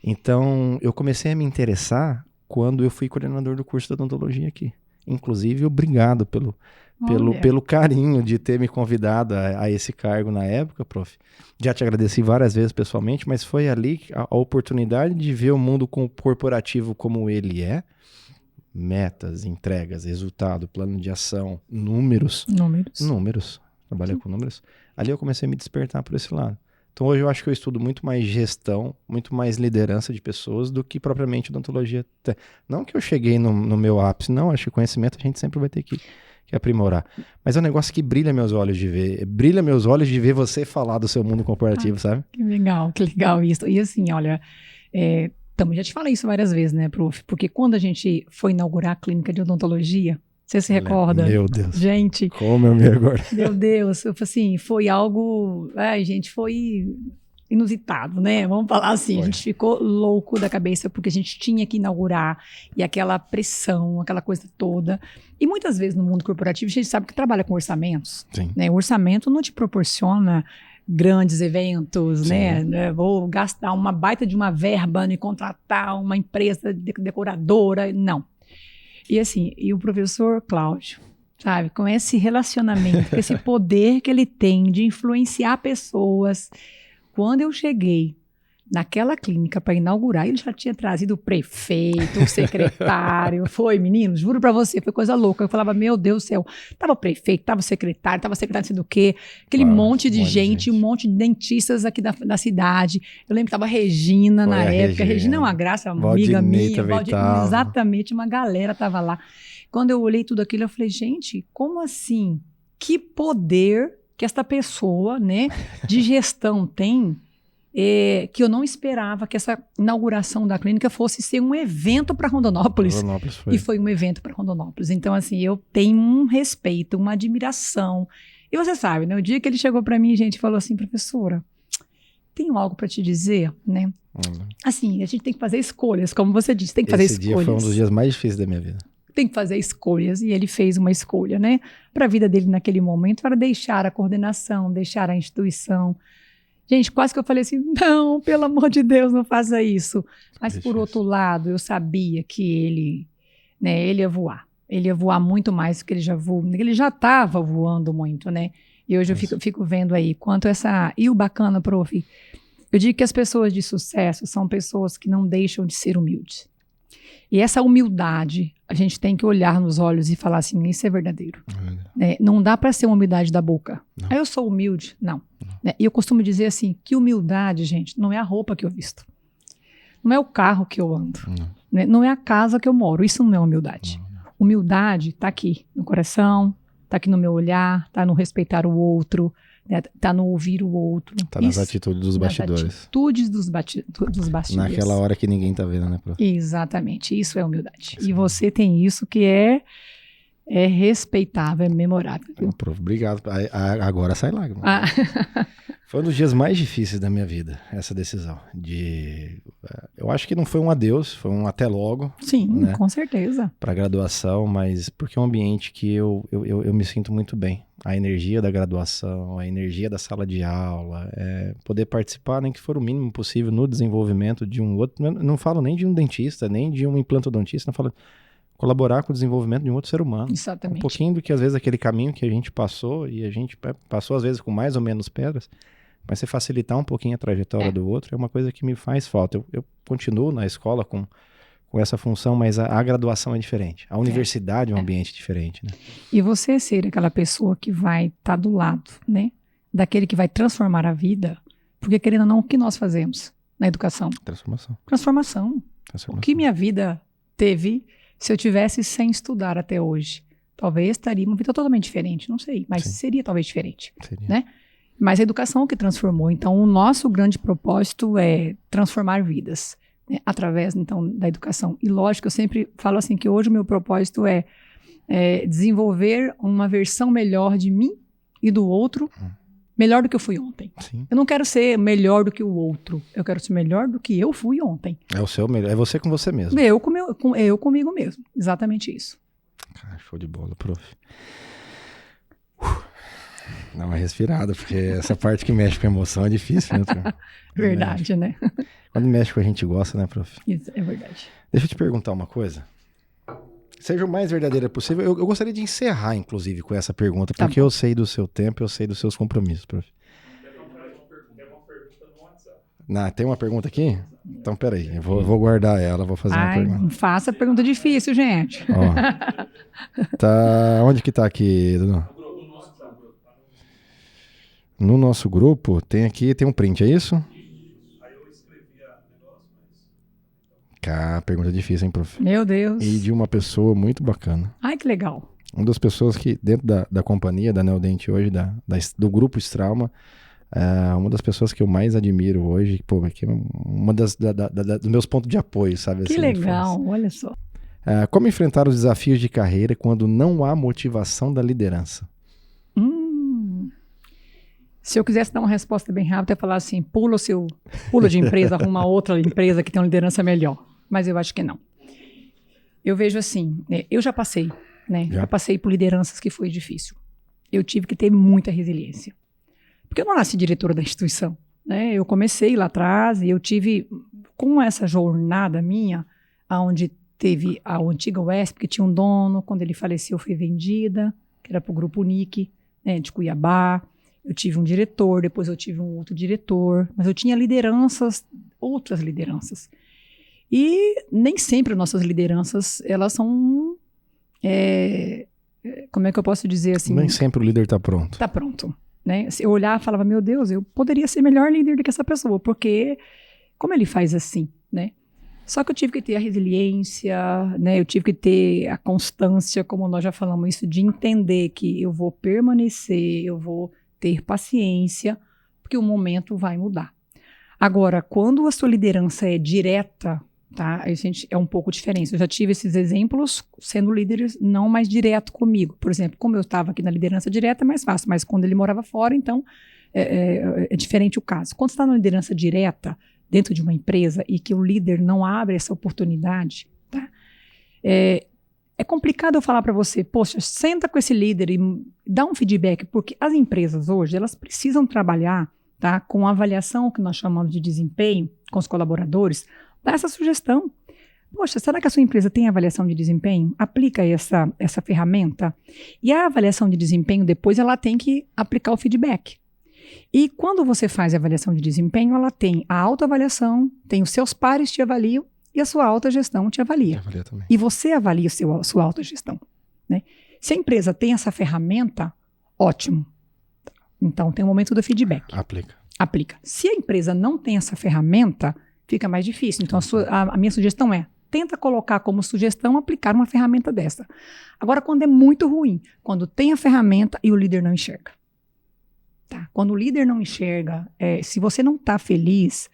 Então, eu comecei a me interessar quando eu fui coordenador do curso de odontologia aqui. Inclusive, obrigado pelo carinho de ter me convidado a esse cargo na época, prof. Já te agradeci várias vezes pessoalmente, mas foi ali a oportunidade de ver o mundo corporativo como ele é. Metas, entregas, resultado, plano de ação, números. Trabalha com números. Ali eu comecei a me despertar por esse lado. Então hoje eu acho que eu estudo muito mais gestão, muito mais liderança de pessoas do que propriamente odontologia. Não que eu cheguei no meu ápice, não. Acho que conhecimento a gente sempre vai ter que aprimorar. Mas é um negócio que brilha meus olhos de ver. Brilha meus olhos de ver você falar do seu mundo corporativo, sabe? Que legal isso. E assim, olha... Também já te falei isso várias vezes, né, prof? Porque quando a gente foi inaugurar a clínica de odontologia, você se recorda? Meu Deus. Gente. Como eu me recordo. Meu Deus. Assim, foi algo... gente, foi inusitado, né? Vamos falar assim. A gente ficou louco da cabeça porque a gente tinha que inaugurar e aquela pressão, aquela coisa toda. E muitas vezes no mundo corporativo a gente sabe que trabalha com orçamentos. Sim. Né? O orçamento não te proporciona... grandes eventos, né? Vou gastar uma baita de uma verba e contratar uma empresa decoradora, não. E assim, o professor Cláudio, sabe, com esse relacionamento, com esse poder que ele tem de influenciar pessoas. Quando eu cheguei naquela clínica para inaugurar, ele já tinha trazido o prefeito, o secretário. Foi, meninos, juro para você, foi coisa louca. Eu falava, meu Deus do céu, tava o prefeito, tava o secretário, não sei do quê, aquele monte de gente, um monte de dentistas aqui da cidade. Eu lembro que tava a Regina na época. Regina é uma graça, amiga minha. Exatamente, uma galera tava lá. Quando eu olhei tudo aquilo, eu falei, gente, como assim? Que poder que esta pessoa, né, de gestão tem, que eu não esperava que essa inauguração da clínica fosse ser um evento para Rondonópolis. E foi um evento para Rondonópolis. Então, assim, eu tenho um respeito, uma admiração. E você sabe, né? O dia que ele chegou para mim, gente, falou assim, professora, tenho algo para te dizer, né? Assim, a gente tem que fazer escolhas, como você disse, tem que fazer escolhas. Esse dia foi um dos dias mais difíceis da minha vida. Tem que fazer escolhas, e ele fez uma escolha, né? Para a vida dele naquele momento, para deixar a coordenação, deixar a instituição. Gente, quase que eu falei assim, não, pelo amor de Deus, não faça isso. Mas, por outro lado, eu sabia que ele ia voar. Ele ia voar muito mais do que ele já voou. Ele já estava voando muito, né? E hoje eu fico vendo aí quanto essa... E o bacana, prof, eu digo que as pessoas de sucesso são pessoas que não deixam de ser humildes. E essa humildade, a gente tem que olhar nos olhos e falar assim, isso é verdadeiro. Não dá para ser uma humildade da boca. Eu sou humilde. Não. E eu costumo dizer assim, que humildade, gente, não é a roupa que eu visto. Não é o carro que eu ando. Não é a casa que eu moro. Isso não é humildade. Humildade está aqui no coração, está aqui no meu olhar, está no respeitar o outro, está no ouvir o outro. Está nas atitudes dos bastidores. Nas atitudes dos bastidores. Naquela hora que ninguém está vendo, né, prof? Exatamente, isso é humildade. E você tem isso que é respeitável, é memorável. Prof, obrigado. Agora sai lágrima. Foi um dos dias mais difíceis da minha vida, essa decisão. Eu acho que não foi um adeus, foi um até logo. Sim, né? Com certeza. Para a graduação, mas porque é um ambiente que eu me sinto muito bem. A energia da graduação, a energia da sala de aula, poder participar, nem que for o mínimo possível, no desenvolvimento de um outro. Não falo nem de um dentista, nem de um implantodontista, não falo colaborar com o desenvolvimento de um outro ser humano. Exatamente. Um pouquinho do que, às vezes, aquele caminho que a gente passou, e a gente passou, às vezes, com mais ou menos pedras, Mas você facilitar um pouquinho a trajetória do outro é uma coisa que me faz falta. Eu continuo na escola com essa função, mas a graduação é diferente. A universidade é um ambiente diferente, né? E você ser aquela pessoa que vai estar do lado, né? Daquele que vai transformar a vida, porque querendo ou não, o que nós fazemos na educação? Transformação. O que minha vida teve se eu tivesse sem estudar até hoje? Talvez estaria uma vida totalmente diferente, não sei, mas seria talvez diferente, né? Mas a educação que transformou. Então, o nosso grande propósito é transformar vidas, né? Através, então, da educação. E lógico, eu sempre falo assim, que hoje o meu propósito é desenvolver uma versão melhor de mim e do outro, melhor do que eu fui ontem. Sim. Eu não quero ser melhor do que o outro. Eu quero ser melhor do que eu fui ontem. É o seu melhor. É você com você mesmo. Eu comigo mesmo. Exatamente isso. Cara, show de bola, prof. Dá uma respirada, porque essa parte que mexe com a emoção é difícil, né? Verdade, né? Quando mexe com a gente gosta, né, prof? Isso é verdade. Deixa eu te perguntar uma coisa. Seja o mais verdadeira possível. Eu gostaria de encerrar, inclusive, com essa pergunta, porque eu sei do seu tempo, eu sei dos seus compromissos, prof. Tem uma pergunta aqui? Então, peraí, eu vou guardar ela, vou fazer uma pergunta. Não faça pergunta difícil, gente. Ó, onde que tá aqui, Dudu? No nosso grupo, tem um print, é isso? Aí eu escrevi a negócio, mas... pergunta difícil, hein, prof? Meu Deus. E de uma pessoa muito bacana. Ai, que legal. Uma das pessoas que, dentro da companhia, da Neodente hoje, do grupo Strauma, uma das pessoas que eu mais admiro hoje, pô, que é uma dos meus pontos de apoio, sabe? Que assim, legal, olha só. Como enfrentar os desafios de carreira quando não há motivação da liderança? Se eu quisesse dar uma resposta bem rápida, eu ia falar assim, pula de empresa, arruma outra empresa que tem uma liderança melhor. Mas eu acho que não. Eu vejo assim, eu já passei, né? Já passei por lideranças que foi difícil. Eu tive que ter muita resiliência. Porque eu não nasci diretora da instituição, né? Eu comecei lá atrás e eu tive, com essa jornada minha, onde teve a antiga UESP, que tinha um dono, quando ele faleceu foi vendida, que era para o Grupo Unic, né, de Cuiabá. Eu tive um diretor, depois eu tive um outro diretor, mas eu tinha outras lideranças. E nem sempre nossas lideranças, elas são, como é que eu posso dizer assim? Nem sempre o líder está pronto. Está pronto, né? Se eu olhar e falava, meu Deus, eu poderia ser melhor líder do que essa pessoa, porque como ele faz assim, né? Só que eu tive que ter a resiliência, né? Eu tive que ter a constância, como nós já falamos isso, de entender que eu vou permanecer, eu vou ter paciência, porque o momento vai mudar. Agora, quando a sua liderança é direta, tá? A gente é um pouco diferente. Eu já tive esses exemplos sendo líderes não mais direto comigo. Por exemplo, como eu estava aqui na liderança direta, é mais fácil, mas quando ele morava fora, então é diferente o caso. Quando você está na liderança direta, dentro de uma empresa, e que o líder não abre essa oportunidade, tá? É complicado eu falar para você, poxa, senta com esse líder e dá um feedback, porque as empresas hoje, elas precisam trabalhar, tá, com avaliação que nós chamamos de desempenho, com os colaboradores, dá essa sugestão. Poxa, será que a sua empresa tem avaliação de desempenho? Aplica essa ferramenta. E a avaliação de desempenho, depois, ela tem que aplicar o feedback. E quando você faz a avaliação de desempenho, ela tem a autoavaliação, tem os seus pares te avaliam, e a sua autogestão te avalia. E você avalia a sua autogestão, né? Se a empresa tem essa ferramenta, ótimo. Então, tem o momento do feedback. Aplica. Se a empresa não tem essa ferramenta, fica mais difícil. Então, a minha sugestão é, tenta colocar como sugestão aplicar uma ferramenta dessa. Agora, quando é muito ruim, quando tem a ferramenta e o líder não enxerga. Tá? Quando o líder não enxerga, se você não está feliz,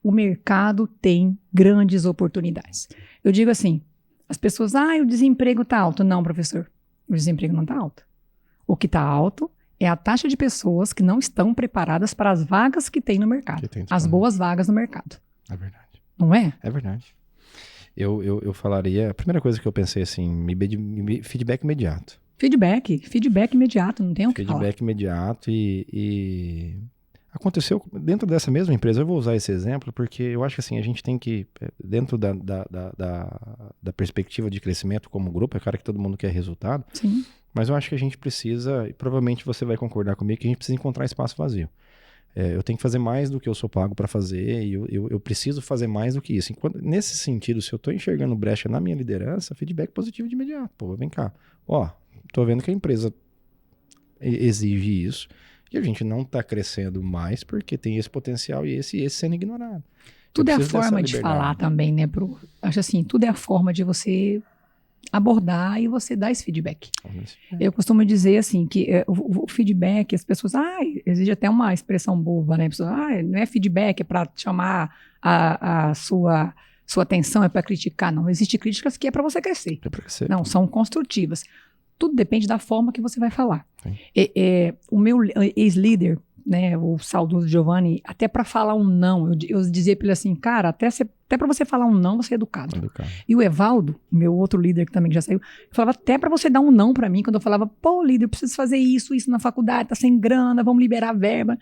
o mercado tem grandes oportunidades. Eu digo assim, as pessoas, o desemprego está alto. Não, professor, o desemprego não está alto. O que está alto é a taxa de pessoas que não estão preparadas para as vagas que tem no mercado. As boas vagas no mercado. É verdade. Não é? É verdade. Eu falaria, a primeira coisa que eu pensei assim, feedback imediato. Feedback imediato, não tem o que falar. Feedback imediato e aconteceu dentro dessa mesma empresa. Eu vou usar esse exemplo porque eu acho que assim, a gente tem que, dentro da perspectiva de crescimento como grupo, é claro que todo mundo quer resultado. Sim. Mas eu acho que a gente precisa, e provavelmente você vai concordar comigo, que a gente precisa encontrar espaço vazio. Eu tenho que fazer mais do que eu sou pago para fazer e eu preciso fazer mais do que isso. Nesse sentido, se eu estou enxergando brecha na minha liderança, feedback positivo de imediato. Pô, vem cá. Tô vendo que a empresa exige isso e a gente não está crescendo mais porque tem esse potencial e esse sendo ignorado. Tudo é a forma de falar também, né, Bru? Acho assim, tudo é a forma de você abordar e você dar esse feedback. Eu costumo dizer assim, que o feedback, as pessoas, exige até uma expressão boba, né? Pessoas, não é feedback, é para chamar a sua atenção, é para criticar. Não, existe críticas que é para você crescer. É pra crescer. Não, são construtivas. Tudo depende da forma que você vai falar. O meu ex-líder, né, o saudoso Giovanni, até para falar um não, eu dizia para ele assim, cara, até para você falar um não, você é educado. E o Evaldo, meu outro líder que também já saiu, falava até para você dar um não para mim, quando eu falava, pô, líder, eu preciso fazer isso na faculdade, tá sem grana, vamos liberar a verba.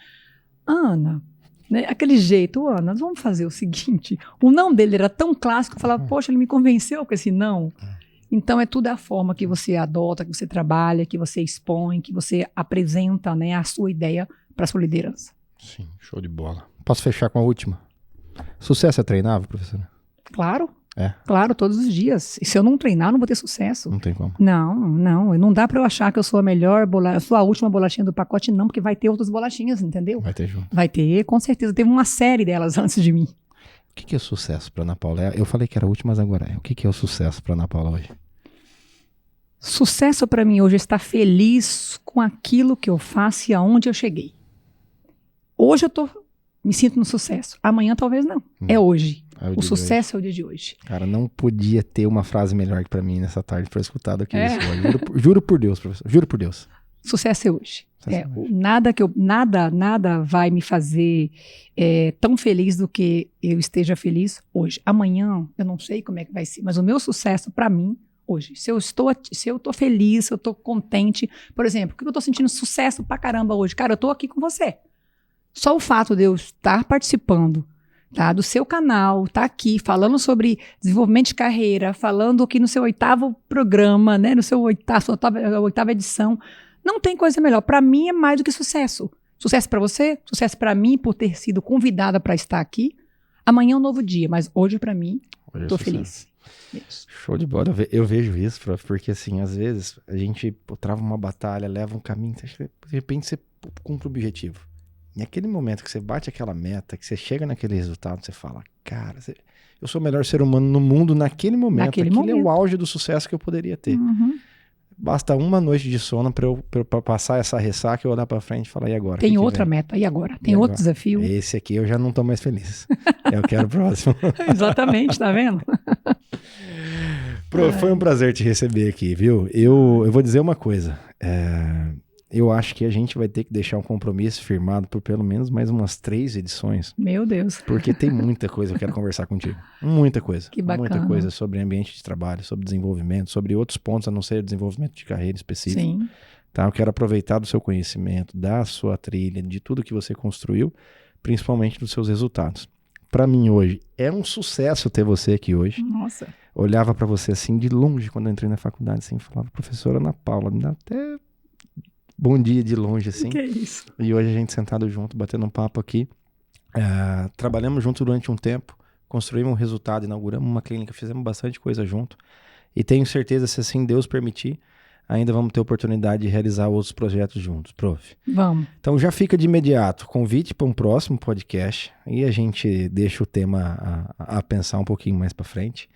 Ana, né, aquele jeito, Ana, nós vamos fazer o seguinte, o não dele era tão clássico, eu falava, poxa, ele me convenceu com esse não. Então, tudo a forma que você adota, que você trabalha, que você expõe, que você apresenta, né, a sua ideia para sua liderança. Sim, show de bola. Posso fechar com a última? Sucesso é treinável, professora? Claro. Claro, todos os dias. E se eu não treinar, eu não vou ter sucesso. Não tem como. Não dá para eu achar que eu sou a melhor eu sou a última bolachinha do pacote, não, porque vai ter outras bolachinhas, entendeu? Vai ter junto. Vai ter, com certeza. Teve uma série delas antes de mim. O que é sucesso para Ana Paula? Eu falei que era a última, mas agora é. O que é o sucesso para Ana Paula hoje? Sucesso para mim hoje é estar feliz com aquilo que eu faço e aonde eu cheguei. Hoje me sinto no sucesso. Amanhã talvez não. É hoje. O sucesso é o dia de hoje. Cara, não podia ter uma frase melhor que para mim nessa tarde para escutar do que isso. Juro por Deus, professor. Juro por Deus. Sucesso é hoje. Nada vai me fazer tão feliz do que eu esteja feliz hoje. Amanhã eu não sei como é que vai ser, mas o meu sucesso para mim hoje, se eu tô feliz, se eu tô contente, por exemplo, o que eu tô sentindo sucesso pra caramba hoje? Cara, eu tô aqui com você. Só o fato de eu estar participando, tá, do seu canal, tá aqui falando sobre desenvolvimento de carreira, falando aqui no seu 8º programa, né, no seu oitava edição, não tem coisa melhor. Para mim é mais do que sucesso. Sucesso para você, sucesso para mim por ter sido convidada para estar aqui. Amanhã é um novo dia, mas hoje para mim, tô feliz. Isso. Show de bola. Eu vejo isso, prof, porque assim, às vezes a gente trava uma batalha, leva um caminho, de repente você cumpre o objetivo. E aquele momento que você bate aquela meta, que você chega naquele resultado, você fala, cara, eu sou o melhor ser humano no mundo naquele momento. Aquilo é o auge do sucesso que eu poderia ter. Basta uma noite de sono para eu passar essa ressaca e olhar para frente e falar, e agora? Tem outra meta, e agora? Tem outro desafio? Esse aqui eu já não tô mais feliz. Eu quero o próximo. Exatamente, tá vendo? Foi um prazer te receber aqui, viu? Eu vou dizer uma coisa. Eu acho que a gente vai ter que deixar um compromisso firmado por pelo menos mais umas 3 edições. Meu Deus. Porque tem muita coisa que eu quero conversar contigo. Muita coisa. Que bacana. Muita coisa sobre ambiente de trabalho, sobre desenvolvimento, sobre outros pontos, a não ser desenvolvimento de carreira específico. Sim. Tá? Eu quero aproveitar do seu conhecimento, da sua trilha, de tudo que você construiu, principalmente dos seus resultados. Para mim hoje, é um sucesso ter você aqui hoje. Nossa. Olhava para você assim de longe quando eu entrei na faculdade, assim, falava, professora Ana Paula, me dá até bom dia de longe, assim. Que isso? E hoje a gente sentado junto, batendo um papo aqui. Trabalhamos junto durante um tempo, construímos um resultado, inauguramos uma clínica, fizemos bastante coisa junto. E tenho certeza, se assim Deus permitir, ainda vamos ter oportunidade de realizar outros projetos juntos, prof. Vamos. Então já fica de imediato convite para um próximo podcast e a gente deixa o tema a pensar um pouquinho mais para frente.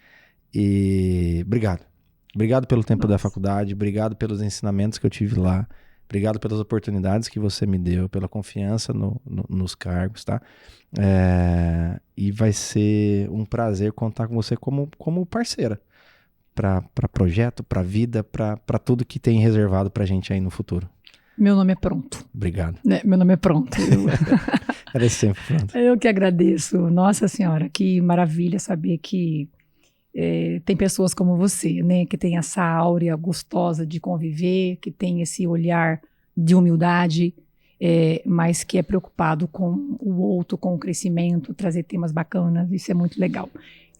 E obrigado. Obrigado pelo tempo da faculdade, obrigado pelos ensinamentos que eu tive lá, obrigado pelas oportunidades que você me deu, pela confiança nos cargos, tá? E vai ser um prazer contar com você como parceira para projeto, para vida, para tudo que tem reservado pra gente aí no futuro. Meu nome é pronto. Obrigado. Meu nome é pronto. Era sempre pronto. Eu que agradeço. Nossa Senhora, que maravilha saber que tem pessoas como você, né, que tem essa áurea gostosa de conviver, que tem esse olhar de humildade, mas que é preocupado com o outro, com o crescimento, trazer temas bacanas, isso é muito legal.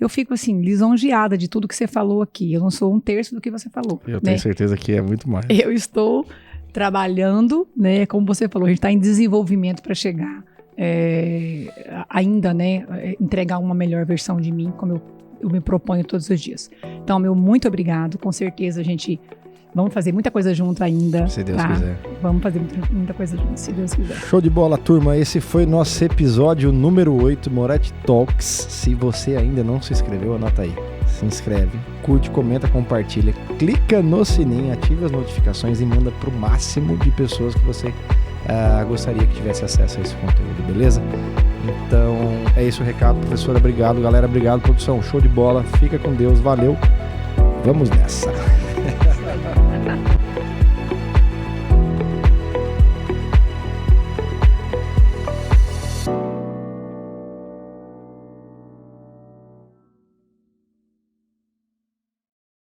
Eu fico assim, lisonjeada de tudo que você falou aqui, eu não sou 1/3 do que você falou. Eu tenho certeza que é muito mais. Eu estou trabalhando, né, como você falou, a gente está em desenvolvimento para chegar ainda, né, entregar uma melhor versão de mim, como eu me proponho todos os dias. Então, meu muito obrigado. Com certeza, vamos fazer muita coisa junto ainda. Se Deus quiser. Vamos fazer muita coisa junto, se Deus quiser. Show de bola, turma. Esse foi nosso episódio número 8, Moretti Talks. Se você ainda não se inscreveu, anota aí. Se inscreve, curte, comenta, compartilha, clica no sininho, ativa as notificações e manda pro máximo de pessoas que você gostaria que tivesse acesso a esse conteúdo, beleza? Então, é esse o recado, professora. Obrigado, galera. Obrigado, produção. Show de bola. Fica com Deus. Valeu. Vamos nessa.